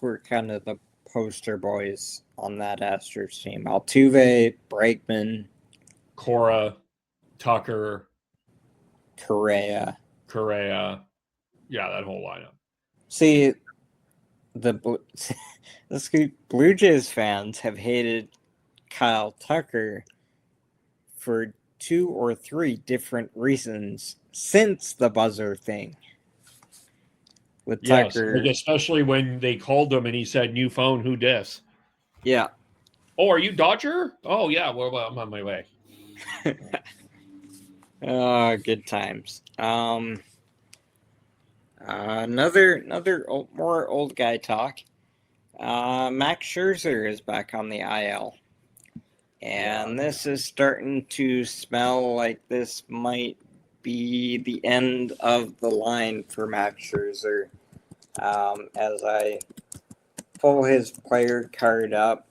were kind of the poster boys on that Astros team? Altuve, Bregman, Cora, Tucker, Correa. Yeah, that whole lineup. See, the Blue Jays fans have hated Kyle Tucker for 2 or 3 different reasons since the buzzer thing. with Yes, like Tucker. especially when they called him and he said, "New phone, who dis?" Yeah. Oh, are you Dodger? Oh yeah, well I'm on my way. Oh, good times. Another more old guy talk. Max Scherzer is back on the IL, and this is starting to smell like this might be the end of the line for Max Scherzer. As I pull his player card up,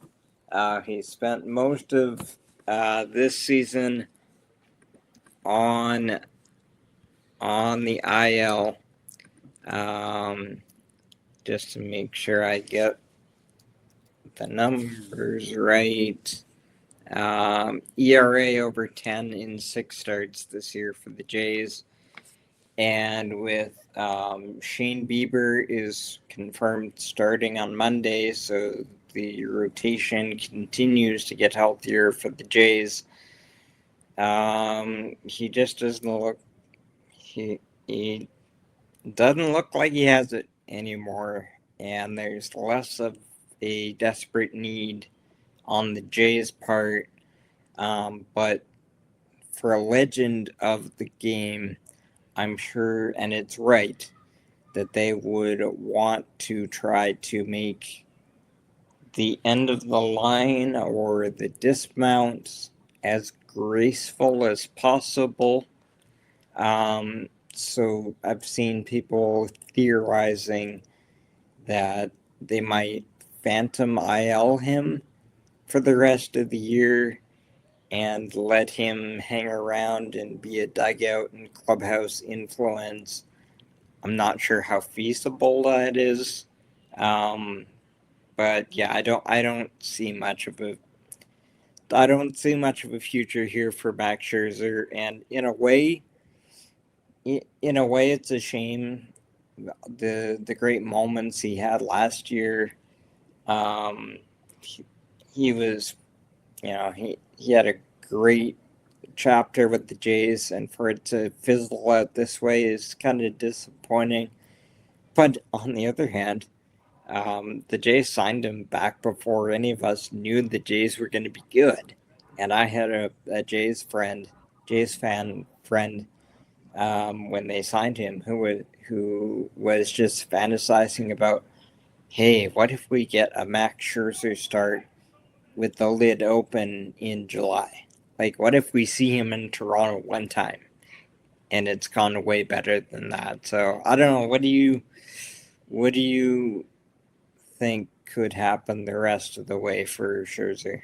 he spent most of this season on the IL. Just to make sure I get the numbers right. ERA over 10 in 6 starts this year for the Jays. And with Shane Bieber is confirmed starting on Monday, so the rotation continues to get healthier for the Jays. He just doesn't look he doesn't look like he has it anymore, and there's less of a desperate need on the Jays' part. But for a legend of the game, I'm sure, and it's right, that they would want to try to make the end of the line or the dismounts as graceful as possible. So I've seen people theorizing that they might phantom IL him for the rest of the year and let him hang around and be a dugout and clubhouse influence. I'm not sure how feasible that is, but yeah, I don't see much of a future here for Max Scherzer, and in a way, it's a shame. The great moments he had last year, um, he was, he had a great chapter with the Jays, and for it to fizzle out this way is kind of disappointing. But on the other hand, the Jays signed him back before any of us knew the Jays were going to be good. And I had a Jays fan friend, when they signed him, who was just fantasizing about, hey, what if we get a Max Scherzer start with the lid open in July? Like, what if we see him in Toronto one time and it's gone way better than that? So I don't know. What do you think could happen the rest of the way for Scherzer?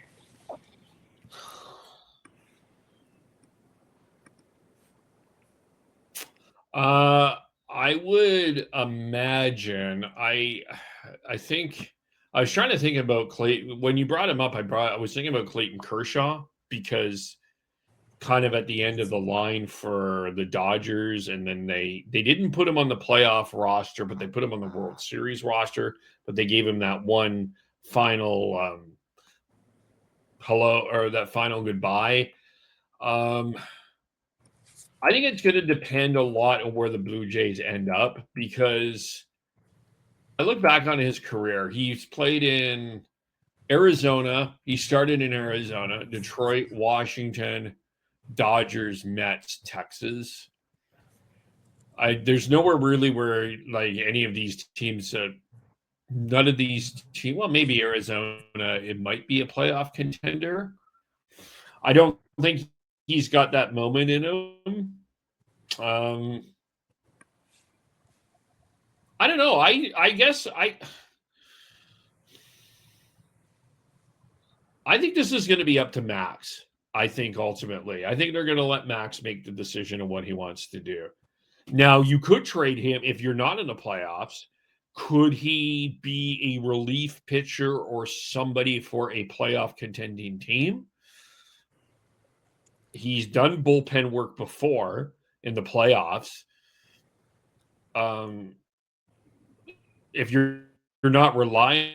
I would imagine. I think I was trying to think about Clayton when you brought him up. I was thinking about Clayton Kershaw because kind of at the end of the line for the Dodgers, and then they didn't put him on the playoff roster, but they put him on the World Series roster. But they gave him that one final hello or that final goodbye. Um, I think it's going to depend a lot on where the Blue Jays end up because I look back on his career. He's played in Arizona. He started in Arizona, Detroit, Washington, Dodgers, Mets, Texas. There's nowhere really where like any of these teams, none of these teams. Well, maybe Arizona. It might be a playoff contender. I don't think he's got that moment in him. Um, I don't know. I guess I think this is going to be up to Max. I think ultimately, I think they're going to let Max make the decision of what he wants to do. Now, you could trade him if you're not in the playoffs. Could he be a relief pitcher or somebody for a playoff contending team? He's done bullpen work before in the playoffs. Um, if you're not relying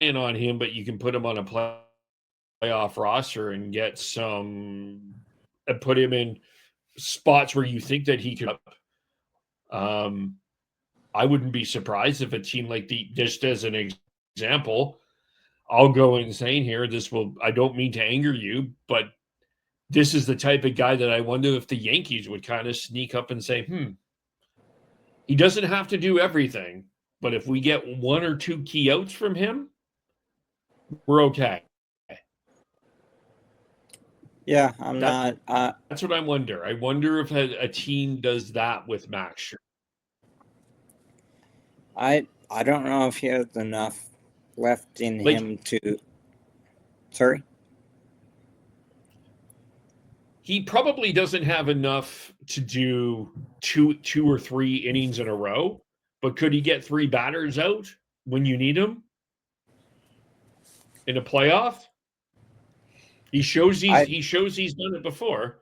on him, but you can put him on a playoff roster and get some, and put him in spots where you think that he could. Um, I wouldn't be surprised if a team like just as an example, I'll go insane here. I don't mean to anger you, but this is the type of guy that I wonder if the Yankees would kind of sneak up and say, he doesn't have to do everything, but if we get one or two key outs from him, we're okay. Yeah, That's what I wonder. I wonder if a team does that with Max Scherzer. I don't know if he has enough left in Like, him to. Sorry. he probably doesn't have enough to do two or three innings in a row, but could he get three batters out when you need him in a playoff? He shows he's done it before.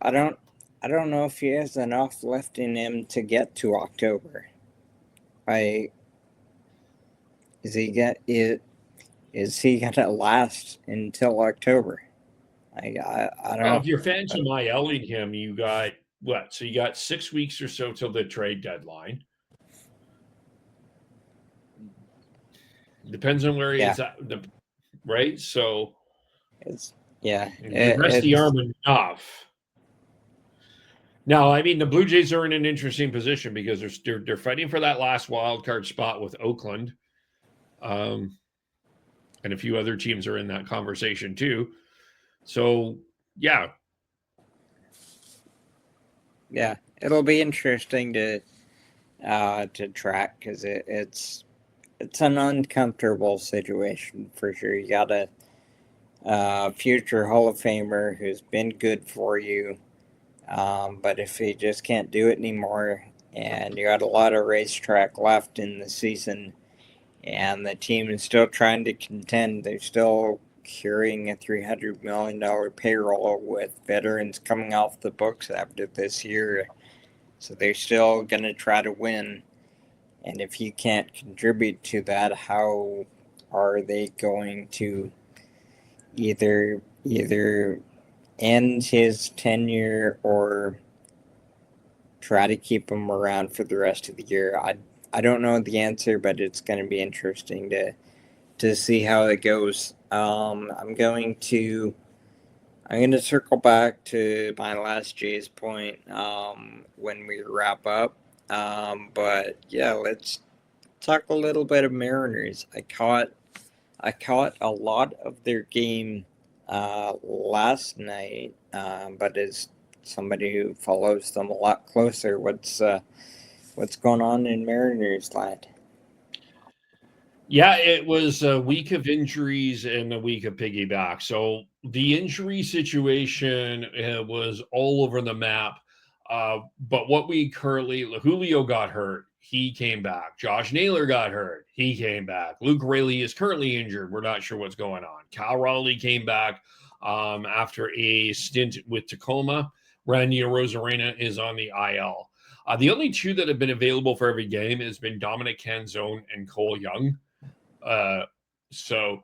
I don't know if he has enough left in him to get to October. Is he gonna last until October? I don't Well, know. if you're Phantom ILing him, you got what? So you got 6 weeks or so till the trade deadline. Depends on where he is at, right? So you rest the arm enough. Now, I mean, the Blue Jays are in an interesting position because they're fighting for that last wild card spot with Oakland, and a few other teams are in that conversation too. So, yeah, it'll be interesting to track because it's an uncomfortable situation for sure. You got a future Hall of Famer who's been good for you. But if he just can't do it anymore, and you got a lot of racetrack left in the season, and the team is still trying to contend, they're still carrying a $300 million payroll with veterans coming off the books after this year. So they're still going to try to win. And if you can't contribute to that, how are they going to either end his tenure or try to keep him around for the rest of the year? I don't know the answer, but it's going to be interesting to see how it goes. I'm going to circle back to my last Jay's point when we wrap up. But yeah, let's talk a little bit of Mariners. I caught a lot of their game last night, but as somebody who follows them a lot closer, what's going on in Mariners land? Yeah, it was a week of injuries and a week of piggyback. So the injury situation was all over the map. But what we currently, Julio got hurt. He came back. Josh Naylor got hurt. He came back. Luke Raley is currently injured. We're not sure what's going on. Cal Raleigh came back after a stint with Tacoma. Randy Rosarena is on the IL. The only two that have been available for every game has been Dominic Canzone and Cole Young. So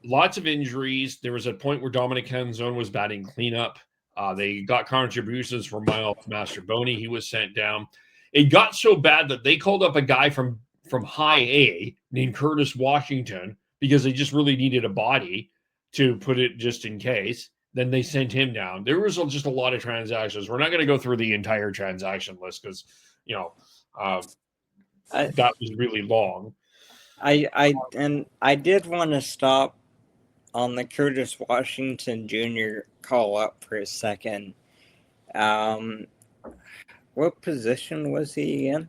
lots of injuries. There was a point where Dominic Canzone was batting cleanup. They got contributions from Miles Mastroboni. He was sent down. It got so bad that they called up a guy from High A named Curtis Washington because they just really needed a body to put it just in case. Then they sent him down. There was just a lot of transactions. We're not going to go through the entire transaction list because, that was really long. I did want to stop on the Curtis Washington Jr. call up for a second. What position was he in?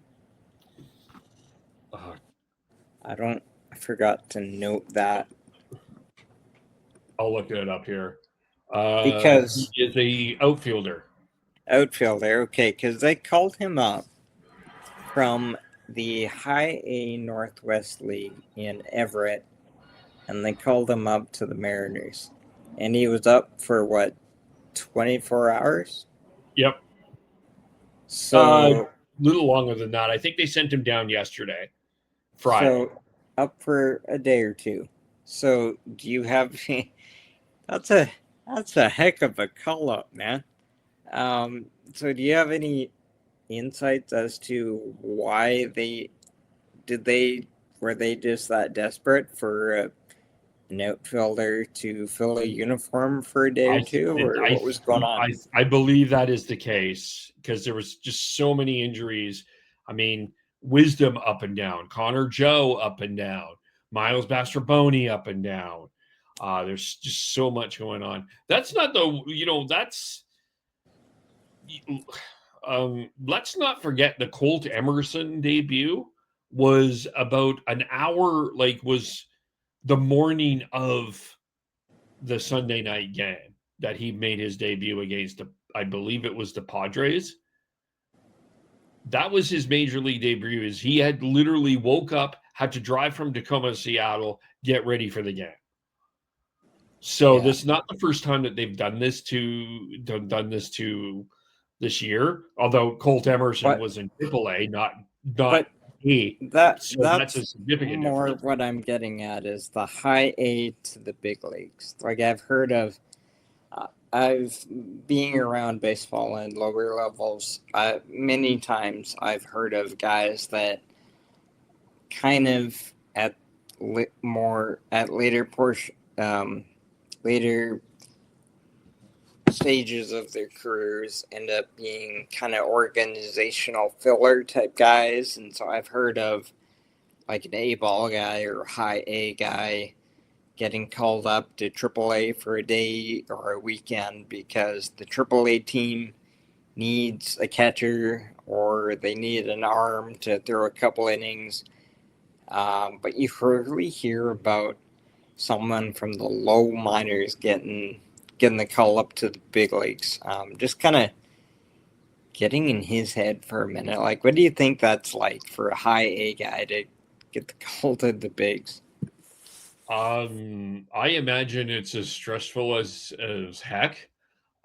I forgot to note that. I'll look it up here. Because he is a outfielder. Outfielder, okay, because they called him up from the High A Northwest League in Everett, and they called him up to the Mariners. And he was up for, 24 hours? Yep. So a little longer than that. I think they sent him down yesterday, Friday. So up for a day or two. So do you have that's a heck of a call up, man. So do you have any insights as to why were they just that desperate for an outfielder to fill a uniform for a day or two, or what was going on? I believe that is the case because there was just so many injuries. I mean, Wisdom up and down, Connor Joe up and down, Miles Bastroboni up and down. There's just so much going on. That's not that's let's not forget the Colt Emerson debut was about an hour, was the morning of the Sunday night game that he made his debut against I believe it was the Padres. That was his major league debut. Is he had literally woke up, had to drive from Tacoma to Seattle, get ready for the game. So this is not the first time that they've done this to this year. Although Colt Emerson was in AAA, not A. That's a significant more difference. what I'm getting at is the high A to the big leagues. Like I've heard of, I've being around baseball and lower levels many times. I've heard of guys that kind of at later later stages of their careers end up being kind of organizational filler type guys. And so I've heard of like an A ball guy or high A guy getting called up to AAA for a day or a weekend because the AAA team needs a catcher or they need an arm to throw a couple innings. But you rarely hear about someone from the low minors getting the call up to the big leagues. Just kind of getting in his head for a minute. Like, what do you think that's like for a high A guy to get the call to the bigs? I imagine it's as stressful as heck.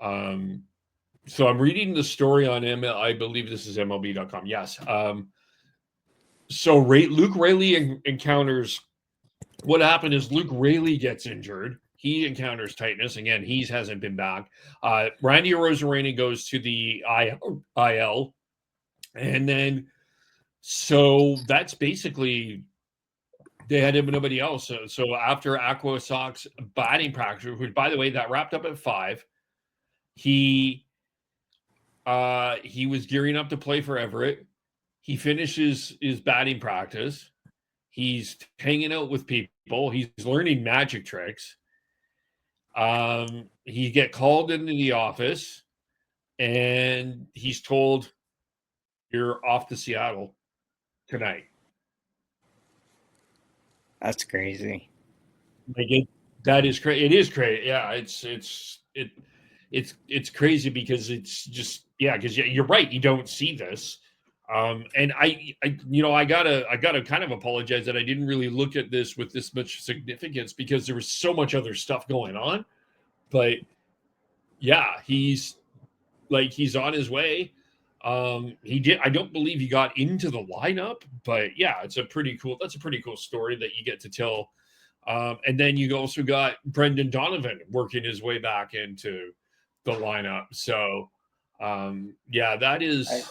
So I'm reading the story on ML. I believe this is MLB.com. Yes. So Luke Raley encounters. What happened is Luke Raley gets injured. He encounters tightness. Again, he hasn't been back. Randy Arozarena goes to the IL. And then, so that's basically, they had him and nobody else. So after Aqua Sox batting practice, which, by the way, that wrapped up at 5, he was gearing up to play for Everett. He finishes his batting practice. He's hanging out with people. He's learning magic tricks. He get called into the office, and he's told, "You're off to Seattle tonight." That's crazy. That is crazy. It is crazy. Yeah, it's crazy because it's just because you're right. You don't see this. And I gotta kind of apologize that I didn't really look at this with this much significance because there was so much other stuff going on. But yeah, he's on his way. I don't believe he got into the lineup, but yeah, that's a pretty cool story that you get to tell. And then you also got Brendan Donovan working his way back into the lineup. So that is.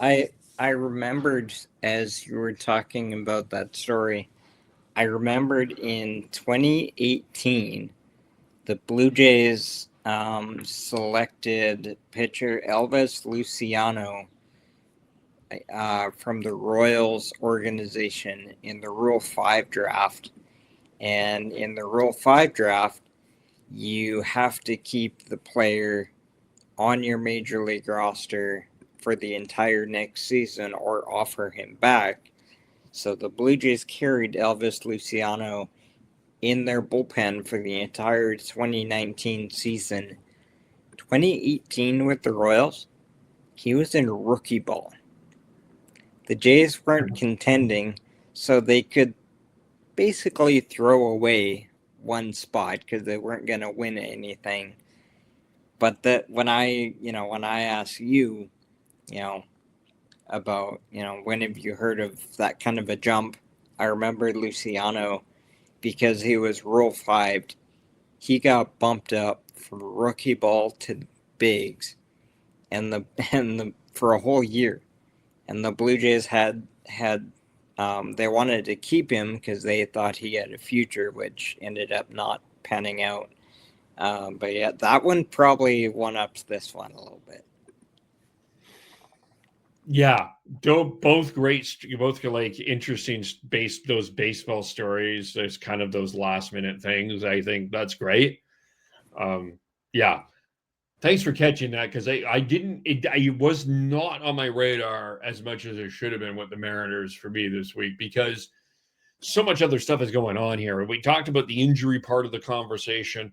I remembered as you were talking about that story, I remembered in 2018, the Blue Jays selected pitcher Elvis Luciano from the Royals organization in the Rule 5 draft. And in the Rule 5 draft, you have to keep the player on your major league roster for the entire next season or offer him back. So the Blue Jays carried Elvis Luciano in their bullpen for the entire 2019 season. 2018 with the Royals, he was in rookie ball. The Jays weren't contending, so they could basically throw away one spot because they weren't going to win anything. But when I ask you, about, when have you heard of that kind of a jump? I remember Luciano because he was Rule 5. He got bumped up from rookie ball to bigs and the for a whole year, and the Blue Jays had they wanted to keep him because they thought he had a future, which ended up not panning out. But yeah, that one probably one-ups this one a little bit. Yeah, both great. Both like interesting those baseball stories. There's kind of those last minute things. I think that's great. Yeah, thanks for catching that because I didn't. It was not on my radar as much as it should have been with the Mariners for me this week because so much other stuff is going on here. We talked about the injury part of the conversation.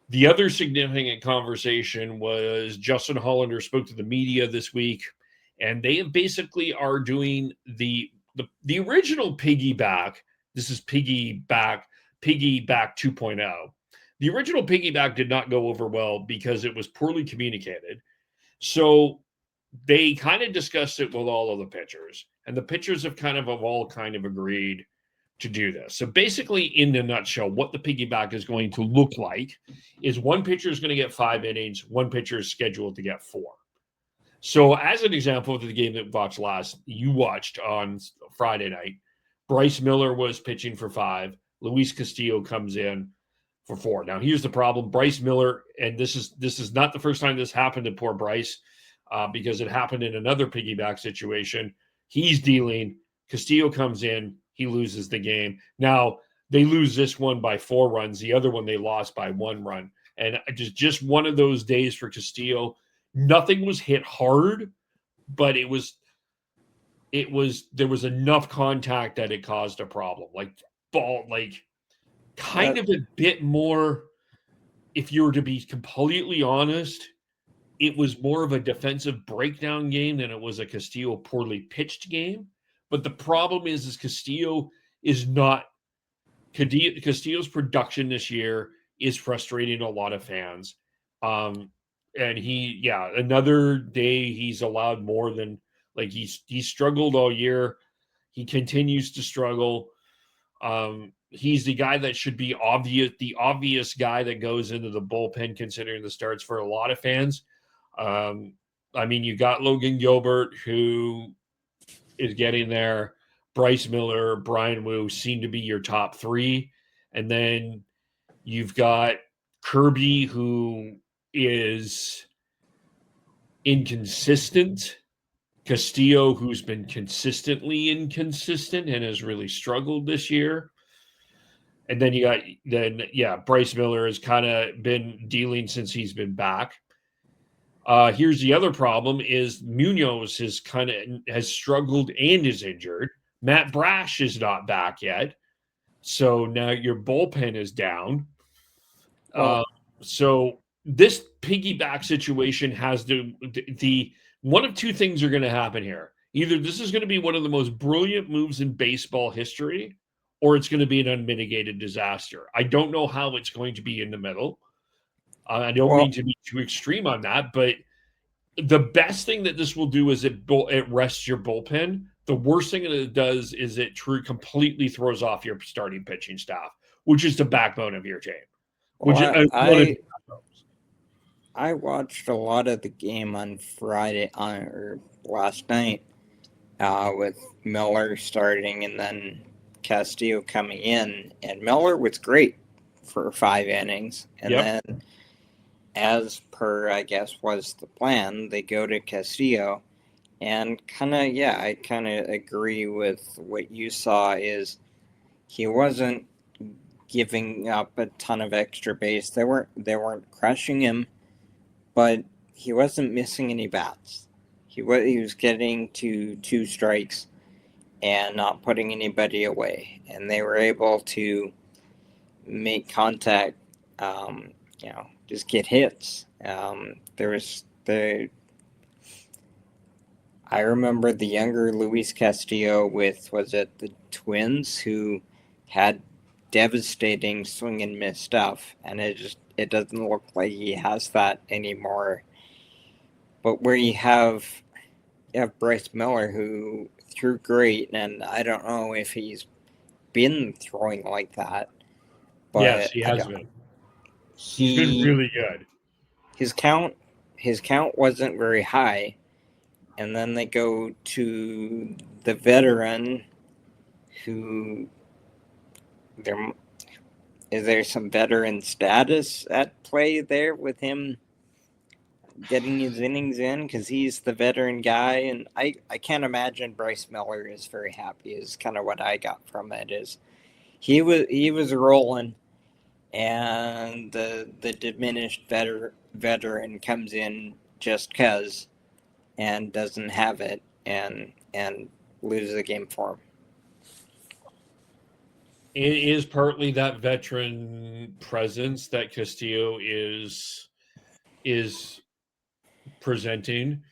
The other significant conversation was Justin Hollander spoke to the media this week, and they basically are doing the original piggyback. This is piggyback 2.0. The original piggyback did not go over well because it was poorly communicated. So they kind of discussed it with all of the pitchers, and the pitchers have all agreed to do this. So basically, in a nutshell, what the piggyback is going to look like is one pitcher is going to get 5 innings, one pitcher is scheduled to get 4. So, as an example of the game that you watched on Friday night, Bryce Miller was pitching for 5. Luis Castillo comes in for 4. Now, here's the problem: Bryce Miller, and this is not the first time this happened to poor Bryce, because it happened in another piggyback situation. He's dealing. Castillo comes in. He loses the game. Now, they lose this one by 4 runs. The other one they lost by 1 run. And just one of those days for Castillo. Nothing was hit hard, but there was enough contact that it caused a problem. Like kind of a bit more, if you were to be completely honest, it was more of a defensive breakdown game than it was a Castillo poorly pitched game. But the problem is Castillo is not Castillo's production this year is frustrating a lot of fans. And another day he's allowed more than he's struggled all year. He continues to struggle. He's the guy that should be the obvious guy that goes into the bullpen considering the starts for a lot of fans. You got Logan Gilbert who is getting there. Bryce Miller, Brian Wu seem to be your top 3. And then you've got Kirby, who is inconsistent. Castillo, who's been consistently inconsistent and has really struggled this year. And then Bryce Miller has kind of been dealing since he's been back. Here's the other problem is Munoz has struggled and is injured. Matt Brash is not back yet. So now your bullpen is down. So this piggyback situation has the one of two things are going to happen here. Either this is going to be one of the most brilliant moves in baseball history, or it's going to be an unmitigated disaster. I don't know how it's going to be in the middle. I don't mean to be too extreme on that, but the best thing that this will do is it rests your bullpen. The worst thing that it does is it completely throws off your starting pitching staff, which is the backbone of your team. I watched a lot of the game on Friday or last night with Miller starting and then Castillo coming in, and Miller was great for 5 innings, and then as per I guess was the plan, they go to Castillo, and I kind of agree with what you saw is he wasn't giving up a ton of extra base. They weren't crushing him, but he wasn't missing any bats. He was getting to 2 strikes and not putting anybody away, and they were able to make contact. Just get hits. I remember the younger Luis Castillo with, was it the Twins, who had devastating swing and miss stuff, and it doesn't look like he has that anymore. But where you have Bryce Miller, who threw great, and I don't know if he's been throwing like that. But yes, he has been. He's been really good. His count his count wasn't very high, and then they go to the veteran, who there is there some veteran status at play there with him getting his innings in because he's the veteran guy, and I can't imagine Bryce Miller is very happy. Is kind of what I got from it. Is he was rolling, and the diminished veteran comes in just cause and doesn't have it and loses the game for him. It is partly that veteran presence that Castillo is presenting.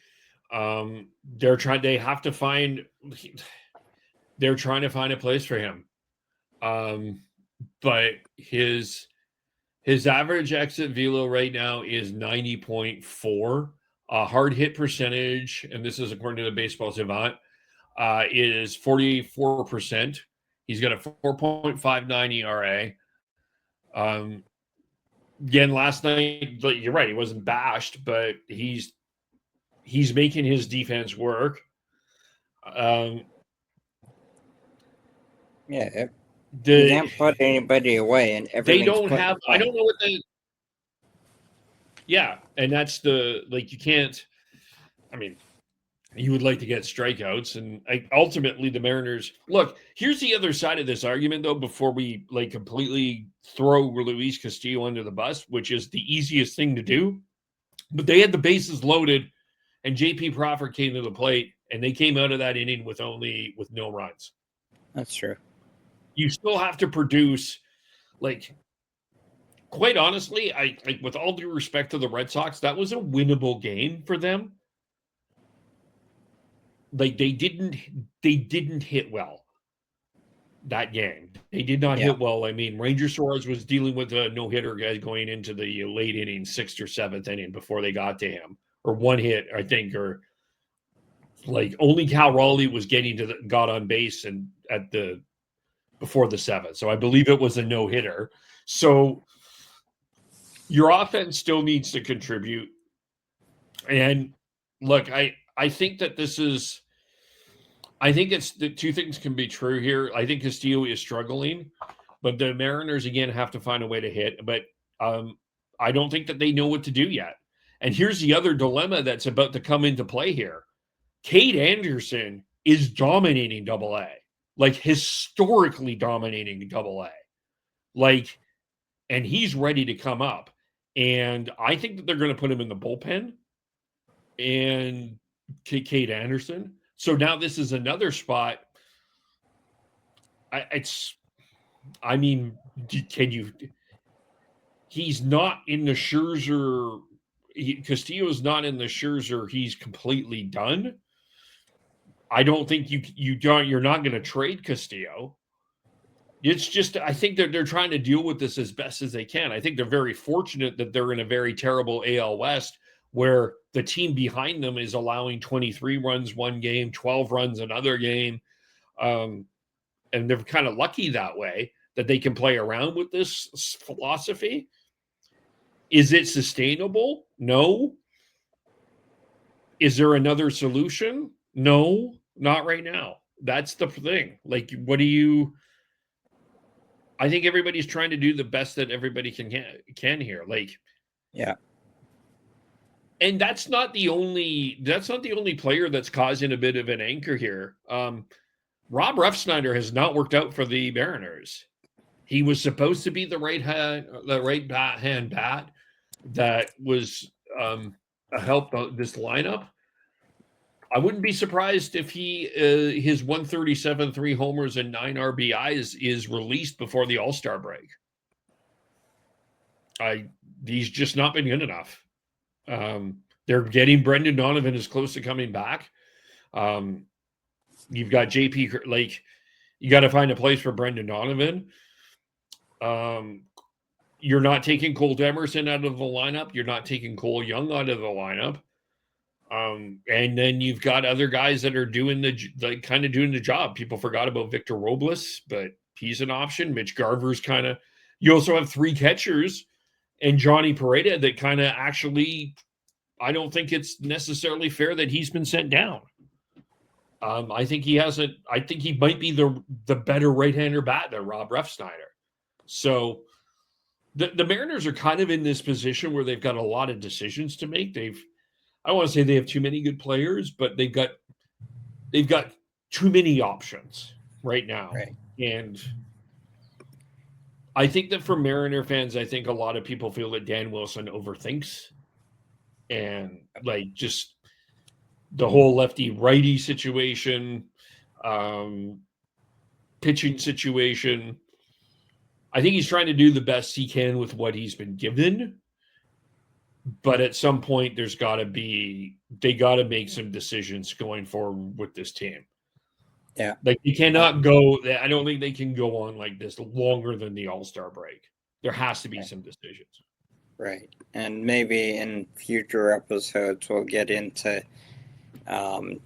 They're trying to find a place for him. But his average exit velo right now is 90.4. Hard hit percentage, and this is according to the Baseball Savant, is 44%. He's got a 4.59 ERA. Again, last night, you're right, he wasn't bashed, but he's making his defense work. Yeah, you The can't put anybody away, and they everything's don't put have. I don't know what the. Yeah, and that's you can't. I mean, you would like to get strikeouts, and ultimately the Mariners. Look, here's the other side of this argument, though. Before we completely throw Luis Castillo under the bus, which is the easiest thing to do, but they had the bases loaded, and J.P. Crawford came to the plate, and they came out of that inning with no runs. That's true. You still have to produce, quite honestly, I with all due respect to the Red Sox, that was a winnable game for them. They didn't hit well that game. They did not hit well. I mean, Ranger Suarez was dealing with a no-hitter guys going into the late inning, 6th or 7th inning before they got to him, or one hit, I think, or only Cal Raleigh was got on base and before the 7th. So I believe it was a no-hitter. So your offense still needs to contribute. And look, I think that I think it's the two things can be true here. I think Castillo is struggling, but the Mariners again have to find a way to hit. But I don't think that they know what to do yet. And here's the other dilemma that's about to come into play here. Cade Anderson is dominating Double-A, historically dominating Double-A, and he's ready to come up. And I think that they're going to put him in the bullpen and Cade Anderson. So now this is another spot. He's not in the Scherzer. Castillo's not in the Scherzer. He's completely done. I don't think you're not going to trade Castillo. It's just, I think that they're trying to deal with this as best as they can. I think they're very fortunate that they're in a very terrible AL West where the team behind them is allowing 23 runs one game, 12 runs another game. And they're kind of lucky that way that they can play around with this philosophy. Is it sustainable? No. Is there another solution? No, not right now. That's the thing. I think everybody's trying to do the best that everybody can here. Yeah. And that's not the only player that's causing a bit of an anchor here. Rob Refsnyder has not worked out for the Mariners. He was supposed to be the right hand bat that was a help this lineup. I wouldn't be surprised if his 137, 3 homers and 9 RBIs is released before the All-Star break. He's just not been good enough. They're getting Brendan Donovan as close to coming back. You've got JP, you got to find a place for Brendan Donovan. You're not taking Cole Emerson out of the lineup. You're not taking Cole Young out of the lineup. And then you've got other guys that are doing the job. People forgot about Victor Robles, but he's an option. Mitch Garver's you also have 3 catchers and Johnny Pareda that actually, I don't think it's necessarily fair that he's been sent down. I think he hasn't. I think he might be the better right-hander bat than Rob Refsnyder. So the Mariners are kind of in this position where they've got a lot of decisions to make. I don't want to say they have too many good players, but they've got too many options right now. Right. And I think that for Mariner fans, I think a lot of people feel that Dan Wilson overthinks, and like just the whole lefty righty situation, pitching situation. I think he's trying to do the best he can with what he's been given. But at some point, they got to make some decisions going forward with this team. Yeah. Like, you cannot go, I don't think they can go on like this longer than the All-Star break. There has to be some decisions. Right. And maybe in future episodes, we'll get into Dan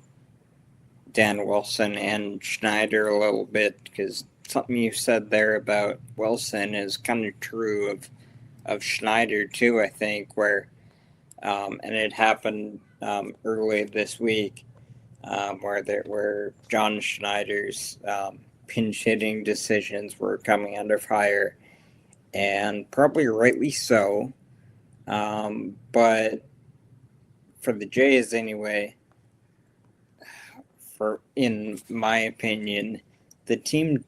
Wilson and Schneider a little bit, because something you said there about Wilson is kind of true of Schneider too, I think, where and it happened early this week, where John Schneider's pinch hitting decisions were coming under fire, and probably rightly so. But for the Jays anyway, in my opinion, the team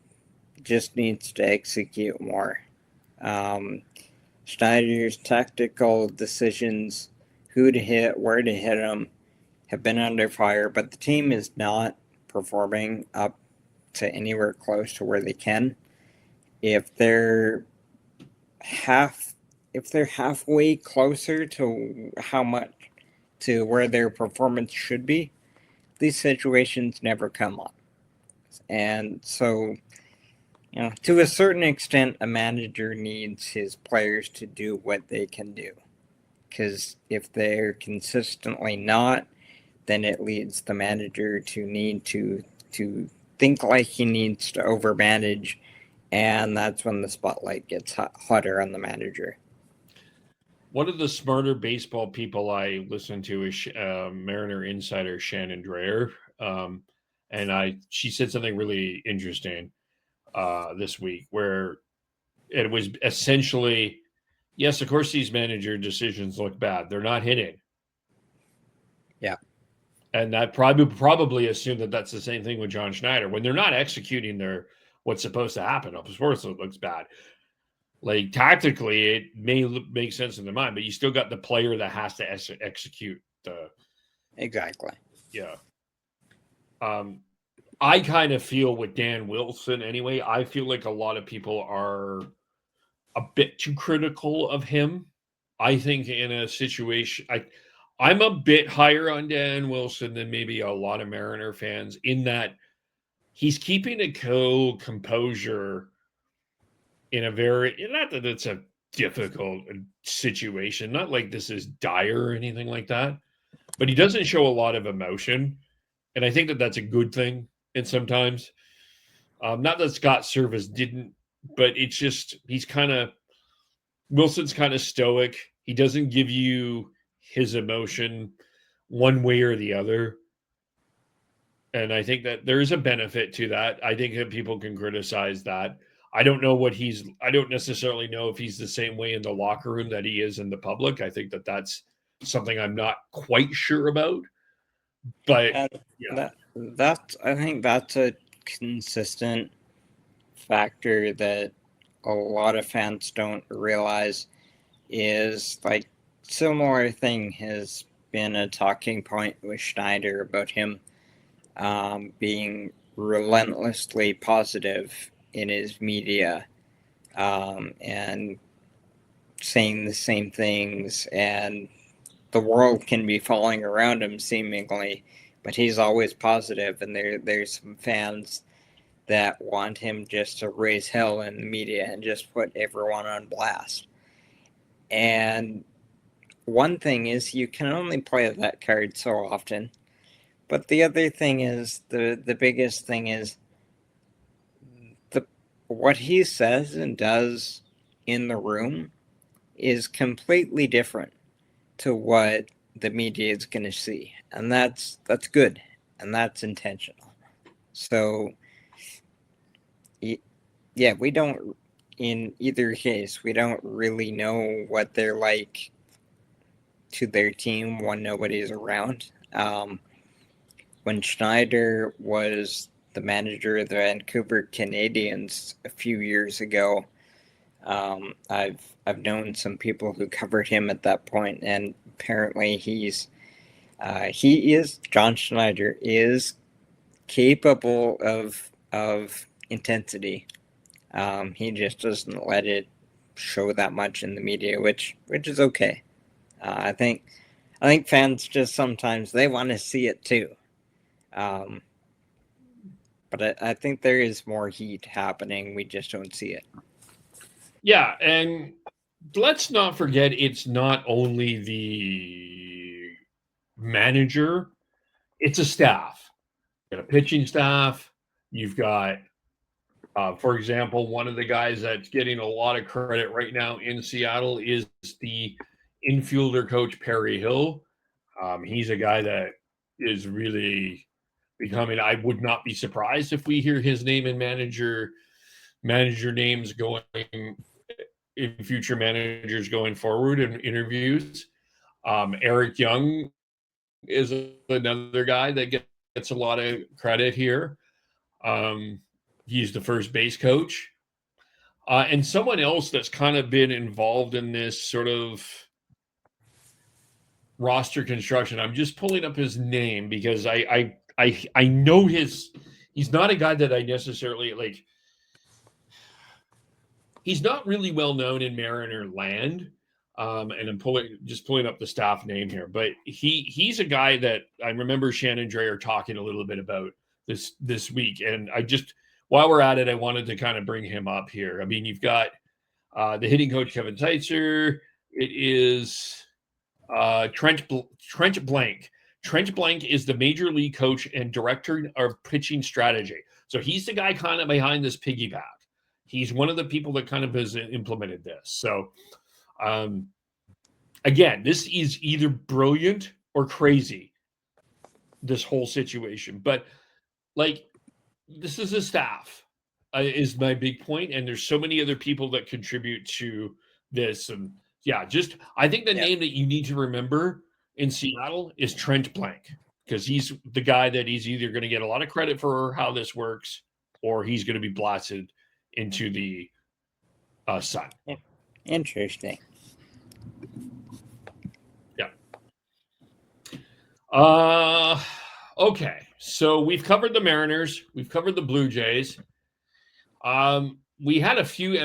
just needs to execute more. Schneider's tactical decisions, who to hit, where to hit them, have been under fire, but the team is not performing up to anywhere close to where they can. If they're halfway closer to where their performance should be, these situations never come up. And so, to a certain extent, a manager needs his players to do what they can do. Because if they're consistently not, then it leads the manager to need to think like he needs to overmanage, and that's when the spotlight gets hotter on the manager. One of the smarter baseball people I listen to is Mariner insider Shannon Dreyer, and she said something really interesting this week, where it was essentially, yes, of course, these manager decisions look bad. They're not hitting. Yeah. And that probably assumed that that's the same thing with John Schneider. When they're not executing what's supposed to happen, of course it looks bad. Like, tactically, it may make sense in their mind, but you still got the player that has to execute the. Exactly. Yeah. I kind of feel with Dan Wilson anyway, I feel like a lot of people are a bit too critical of him. I think in a situation, I'm a bit higher on Dan Wilson than maybe a lot of Mariner fans, in that he's keeping a composure in a not that it's a difficult situation, not like this is dire or anything like that, but he doesn't show a lot of emotion. And I think that that's a good thing. And sometimes, not that Scott Service didn't, but it's just, Wilson's kind of stoic. He doesn't give you his emotion one way or the other. And I think that there is a benefit to that. I think that people can criticize that. I don't necessarily know if he's the same way in the locker room that he is in the public. I think that that's something I'm not quite sure about. But yeah. I think that's a consistent factor that a lot of fans don't realize, is like similar thing has been a talking point with Schneider about him being relentlessly positive in his media and saying the same things, and the world can be falling around him seemingly, but he's always positive, and there's some fans that want him just to raise hell in the media and just put everyone on blast. And one thing is, you can only play that card so often. But the other thing is, the biggest thing is, what he says and does in the room is completely different to what the media is going to see, and that's good, and that's intentional. So, yeah, we don't. In either case, we don't really know what they're like to their team when nobody's around. When Schneider was the manager of the Vancouver Canadians a few years ago, I've known some people who covered him at that point, and apparently he is John Schneider is capable of intensity. He just doesn't let it show that much in the media, which is okay. I think fans just sometimes they want to see it too. Um, but I think there is more heat happening. We just don't see it. Yeah, and let's not forget it's not only the manager, it's a staff. You got a pitching staff, you've got for example, one of the guys that's getting a lot of credit right now in Seattle is the infielder coach Perry Hill. He's a guy that is really becoming. I would not be surprised if we hear his name and manager names going in future managers going forward in interviews. Eric Young is another guy that gets a lot of credit here. He's the first base coach. And someone else that's kind of been involved in this sort of roster construction. I'm just pulling up his name because I know he's not a guy that I necessarily like. He's not really well known in Mariner land. And I'm pulling up the staff name here, but he's a guy that I remember Shannon Dreyer talking a little bit about this week, and I just while we're at it, I wanted to kind of bring him up here. I mean, you've got the hitting coach Kevin Teitzer. It is Trent Blank. Trent Blank is the major league coach and director of pitching strategy. So he's the guy kind of behind this piggyback. He's one of the people that kind of has implemented this. So, again, this is either brilliant or crazy, this whole situation. But, like, this is a staff, is my big point. And there's so many other people that contribute to this. And, yeah, just I think the name that you need to remember in Seattle is Trent Blank, because he's the guy that he's either going to get a lot of credit for how this works or he's going to be blasted into the sun. Interesting. Yeah. Okay. So we've covered the Mariners. We've covered the Blue Jays. We had a few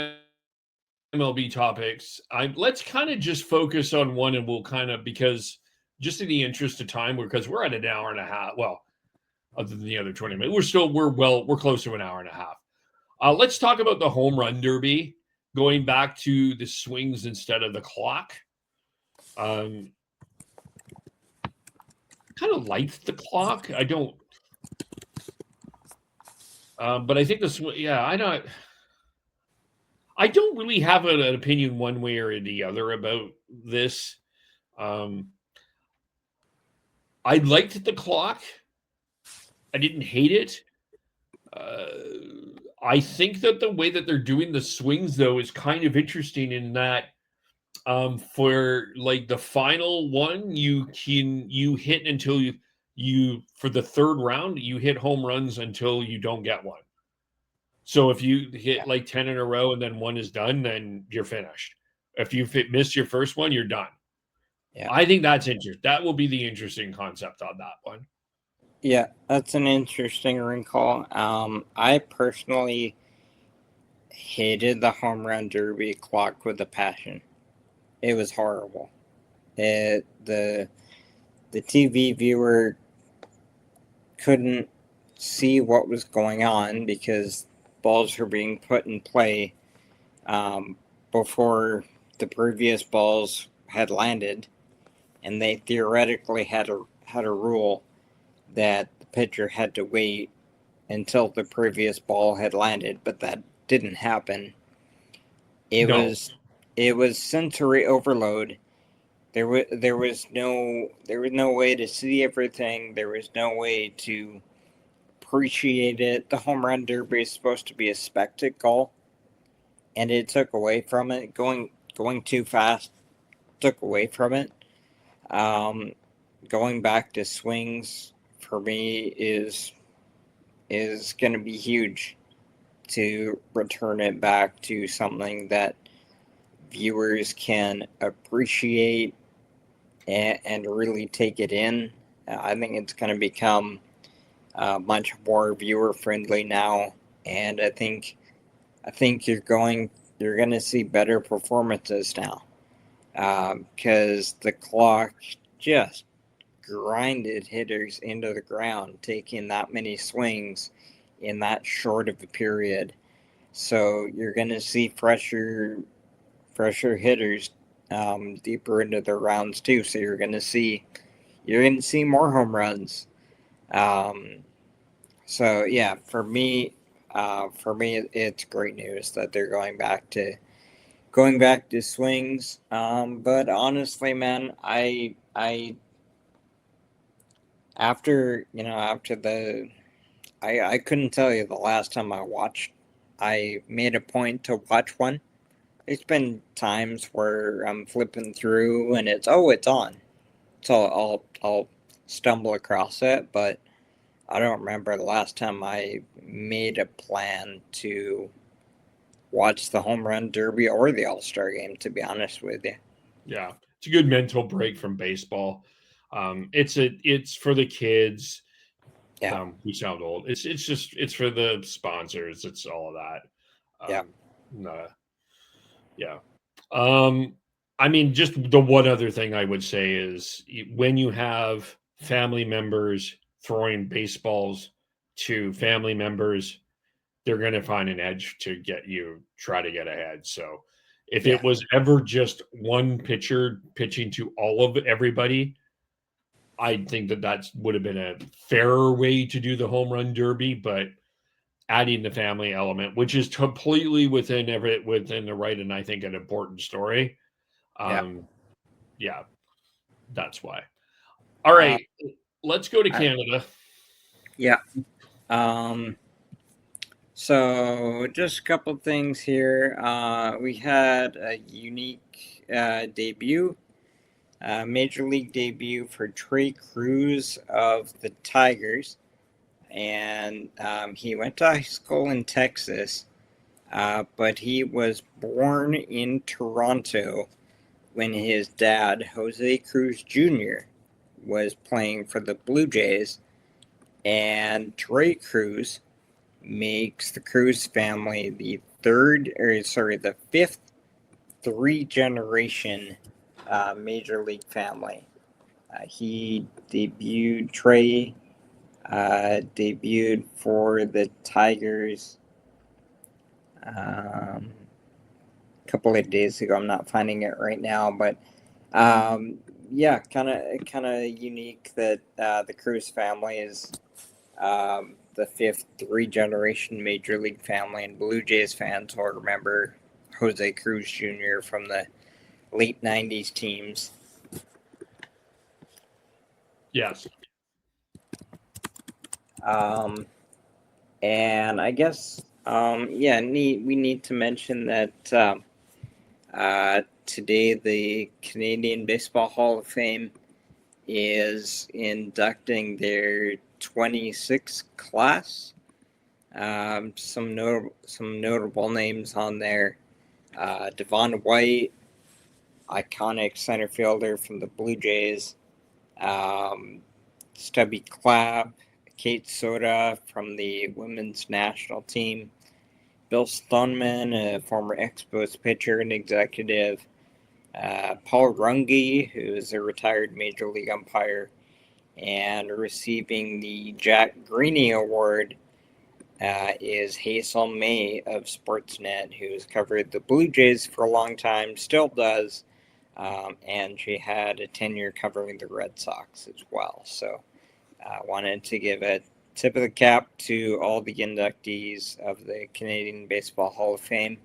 MLB topics. Let's kind of just focus on one, and we'll kind of, because just in the interest of time, because we're at an hour and a half. Well, other than the other 20 minutes, we're close to an hour and a half. Let's talk about the home run derby, going back to the swings instead of the clock. Kind of liked the clock. I don't, but I think this. Yeah, I don't really have an opinion one way or the other about this. I liked the clock. I didn't hate it. I think that the way that they're doing the swings, though, is kind of interesting in that for like the final one, you hit until you for the third round, you hit home runs until you don't get one. So if you hit like 10 in a row and then one is done, then you're finished. If you missed your first one, you're done. Yeah. I think that's interesting. That will be the interesting concept on that one. Yeah, that's an interesting recall. I personally hated the home run derby clock with a passion. It was horrible. The TV viewer couldn't see what was going on because balls were being put in play before the previous balls had landed, and they theoretically had a rule that the pitcher had to wait until the previous ball had landed, but that didn't happen. It was sensory overload, there was no way to see everything. There was no way to appreciate it. The home run derby is supposed to be a spectacle, and it took away from it. Going too fast took away from it. Um, Going back to swings for me is going to be huge to return it back to something that viewers can appreciate and really take it in. I think it's going to become much more viewer friendly now, and I think you're going to see better performances now because the clock just grinded hitters into the ground, taking that many swings in that short of a period. So you're going to see fresher hitters deeper into their rounds too. So you're going to see more home runs. Um, so yeah, for me, it's great news that they're going back to swings. But honestly, man, I after the I couldn't tell you the last time I made a point to watch one. There's been times where I'm flipping through and it's on. So I'll stumble across it, but I don't remember the last time I made a plan to watch the home run derby or the All-Star game, to be honest with you. Yeah, it's a good mental break from baseball. It's for the kids. Yeah, We sound old. It's for the sponsors. It's all of that. yeah, No, yeah. Um, I mean, just the one other thing I would say is when you have family members throwing baseballs to family members, they're going to find an edge to get you, try to get ahead. So if it yeah, was ever just one pitcher pitching to all of everybody, I think that would have been a fairer way to do the home run derby, but adding the family element, which is completely within the right, and I think an important story. yeah. Um, yeah, that's why. All Uh, right, let's go to I, Canada. yeah. Um, so just a couple things here. We had a unique debut, major league debut for Trey Cruz of the Tigers, and he went to high school in Texas, but he was born in Toronto when his dad, Jose Cruz Jr., was playing for the Blue Jays, and Trey Cruz makes the Cruz family the fifth three-generation major league family. Trey debuted for the Tigers a couple of days ago. I'm not finding it right now, but yeah, kind of unique that the Cruz family is the fifth three-generation major league family, and Blue Jays fans will remember Jose Cruz Jr. from the late '90s teams. Yes. Um, and I guess yeah, we need to mention that today the Canadian Baseball Hall of Fame is inducting their 26 class. Some notable names on there. Devon White, iconic center fielder from the Blue Jays. Um, Stubby Clapp, Kate Soda from the women's national team. Bill Stoneman, a former Expos pitcher and executive. Paul Runge, who is a retired major league umpire. And receiving the Jack Greeny Award is Hazel May of Sportsnet, who's covered the Blue Jays for a long time, still does, and she had a tenure covering the Red Sox as well. So I wanted to give a tip of the cap to all the inductees of the Canadian Baseball Hall of Fame.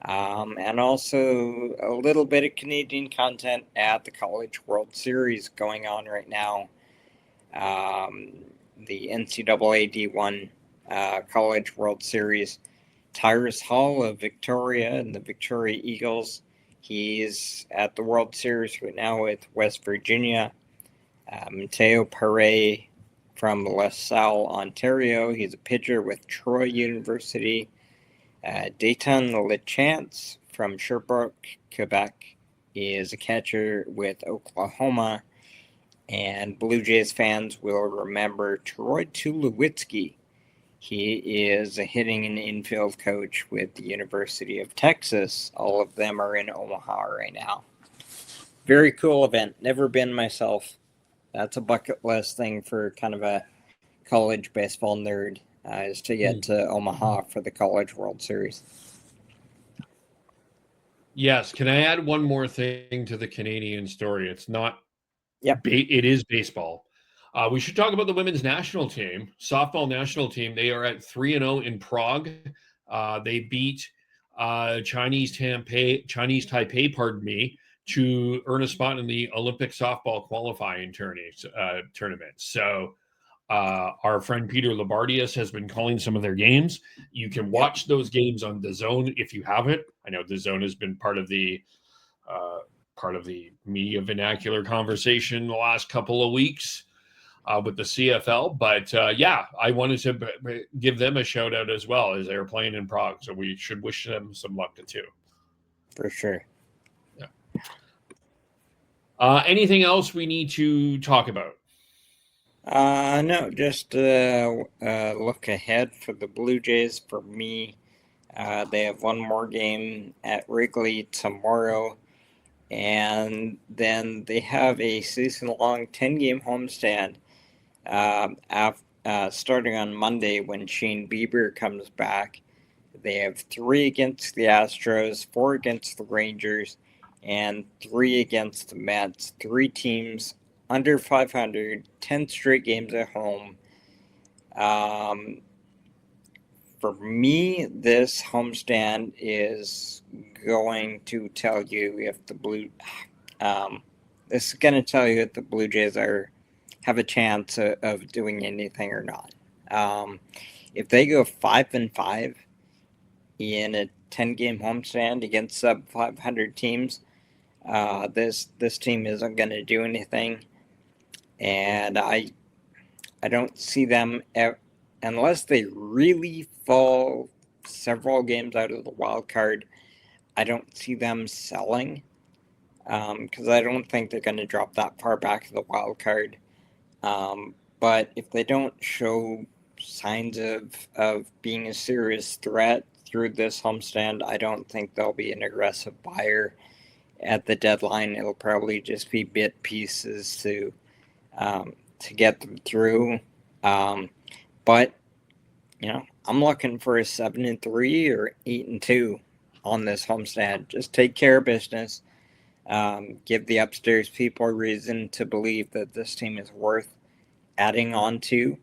And also a little bit of Canadian content at the College World Series going on right now. The NCAA D1 College World Series. Tyrus Hall of Victoria and the Victoria Eagles. He's at the World Series right now with West Virginia. Mateo Pare from LaSalle, Ontario. He's a pitcher with Troy University. Dayton LeChance from Sherbrooke, Quebec, is a catcher with Oklahoma. And Blue Jays fans will remember Troy Tulowitzki. He is a hitting and infield coach with the University of Texas. All of them are in Omaha right now. Very cool event. Never been myself. That's a bucket list thing for kind of a college baseball nerd, is to get to Omaha for the College World Series. Yes. Can I add one more thing to the Canadian story? It's not. Yep. It is baseball. We should talk about the women's national team, softball national team. They are at 3-0 in Prague. They beat Chinese Taipei, pardon me, to earn a spot in the Olympic softball qualifying tournament. So our friend Peter Labardius has been calling some of their games. You can watch those games on DAZN if you haven't. I know DAZN has been part of the media vernacular conversation the last couple of weeks with the CFL. But yeah, I wanted to give them a shout out as well, as they're playing in Prague. So we should wish them some luck too. For sure. Yeah. Anything else we need to talk about? No, just look ahead for the Blue Jays. For me, they have one more game at Wrigley tomorrow. And then they have a season-long 10-game homestand starting on Monday when Shane Bieber comes back. They have 3 against the Astros, 4 against the Rangers, and 3 against the Mets. 3 teams under 500, 10 straight games at home. For me, this homestand is going to tell you if the Blue Jays have a chance of doing anything or not. If they go 5-5 in a 10-game homestand against sub 500 teams, this team isn't going to do anything, and I don't see them unless they really fall several games out of the wild card. I don't see them selling, because I don't think they're going to drop that far back to the wild card. But if they don't show signs of being a serious threat through this homestand, I don't think they'll be an aggressive buyer at the deadline. It'll probably just be bit pieces to get them through. But I'm looking for a 7-3 or 8-2 on this homestand. Just take care of business. Give the upstairs people a reason to believe that this team is worth adding on to,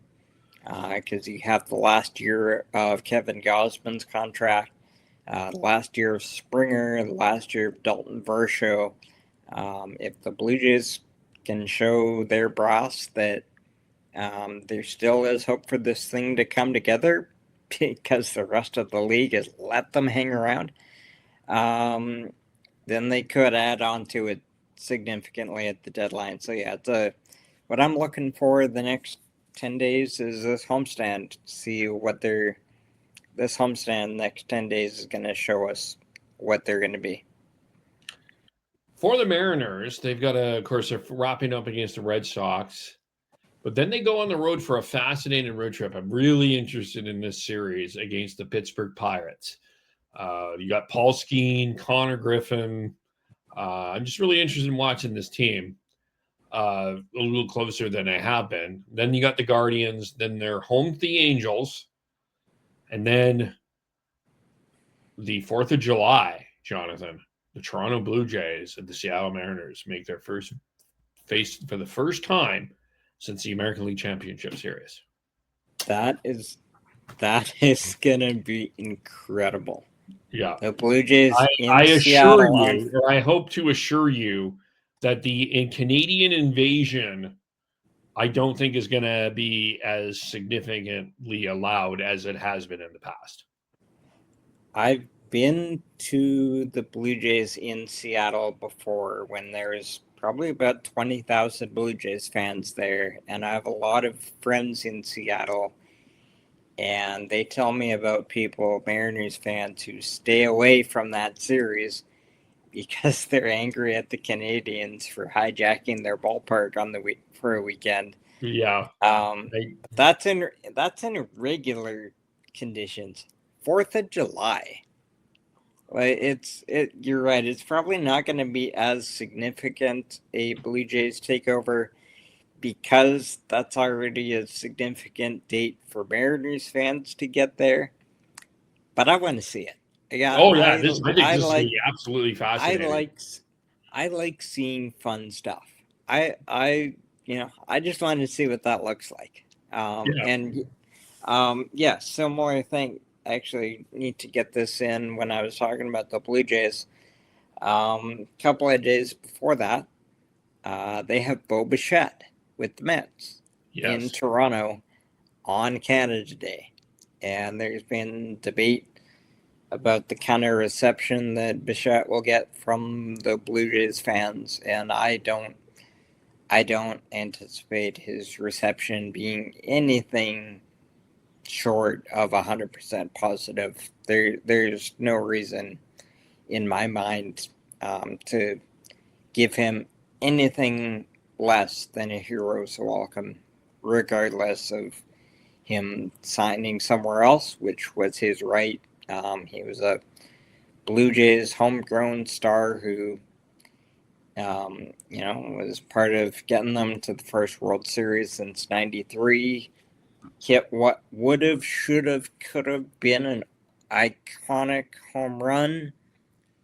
because you have the last year of Kevin Gausman's contract, the last year of Springer, the last year of Dalton Varsho. If the Blue Jays can show their brass that there still is hope for this thing to come together, because the rest of the league has let them hang around, then they could add on to it significantly at the deadline. So yeah, what I'm looking for the next 10 days is this homestand. See what this homestand next 10 days is going to show us what they're going to be. For the Mariners, they've got of course, they're wrapping up against the Red Sox. But then they go on the road for a fascinating road trip. I'm really interested in this series against the Pittsburgh Pirates. You got Paul Skeene, Connor Griffin. I'm just really interested in watching this team a little closer than I have been. Then you got the Guardians. Then they're home to the Angels. And then the 4th of July, Jonathan, the Toronto Blue Jays and the Seattle Mariners make their first face for the first time since the American League Championship Series. That is gonna be incredible. Yeah. The Blue Jays I in assure Seattle on. you, or I hope to assure you, that the Canadian invasion, I don't think is going to be as significantly allowed as it has been in the past. I've been to the Blue Jays in Seattle before when there's probably about 20,000 Blue Jays fans there, and I have a lot of friends in Seattle, and they tell me about people, Mariners fans, who stay away from that series because they're angry at the Canadians for hijacking their ballpark on the for a weekend. Yeah. Um, They, that's in regular conditions. 4th of July. Like you're right. It's probably not going to be as significant a Blue Jays takeover because that's already a significant date for Mariners fans to get there. But I want to see it. Yeah, oh yeah, I think I this is going to like be absolutely I fascinating. like I like seeing fun stuff. I just wanted to see what that looks like. Yeah. And yeah, similar thing. Actually, need to get this in when I was talking about the Blue Jays. Couple of days before that, they have Bo Bichette with the Mets in Yes. Toronto on Canada Day, and there's been debate about the kind of reception that Bichette will get from the Blue Jays fans, and I don't anticipate his reception being anything short of 100% positive. There's no reason in my mind to give him anything less than a hero's welcome, regardless of him signing somewhere else, which was his right. He was a Blue Jays homegrown star who, was part of getting them to the first World Series since '93. Hit what would have, should have, could have been an iconic home run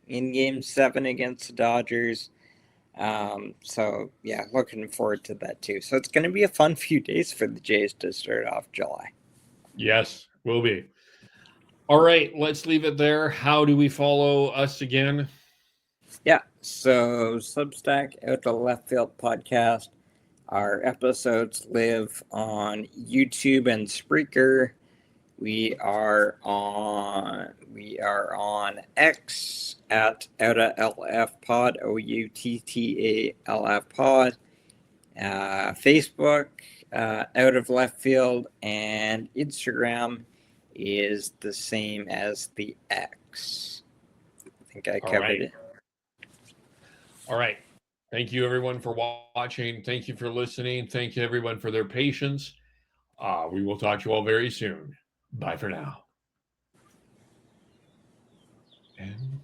in Game 7 against the Dodgers. So yeah, looking forward to that too. So it's going to be a fun few days for the Jays to start off July. Yes, will be. All right, let's leave it there. How do we follow us again? Yeah, so Substack Out the Left Field podcast. Our episodes live on YouTube and Spreaker. We are on X at Outa LF Pod, OUTTALF Pod. Facebook, Out of Left Field, and Instagram is the same as the X. I think I covered it. All right. Thank you, everyone, for watching. Thank you for listening. Thank you, everyone, for their patience. We will talk to you all very soon. Bye for now. And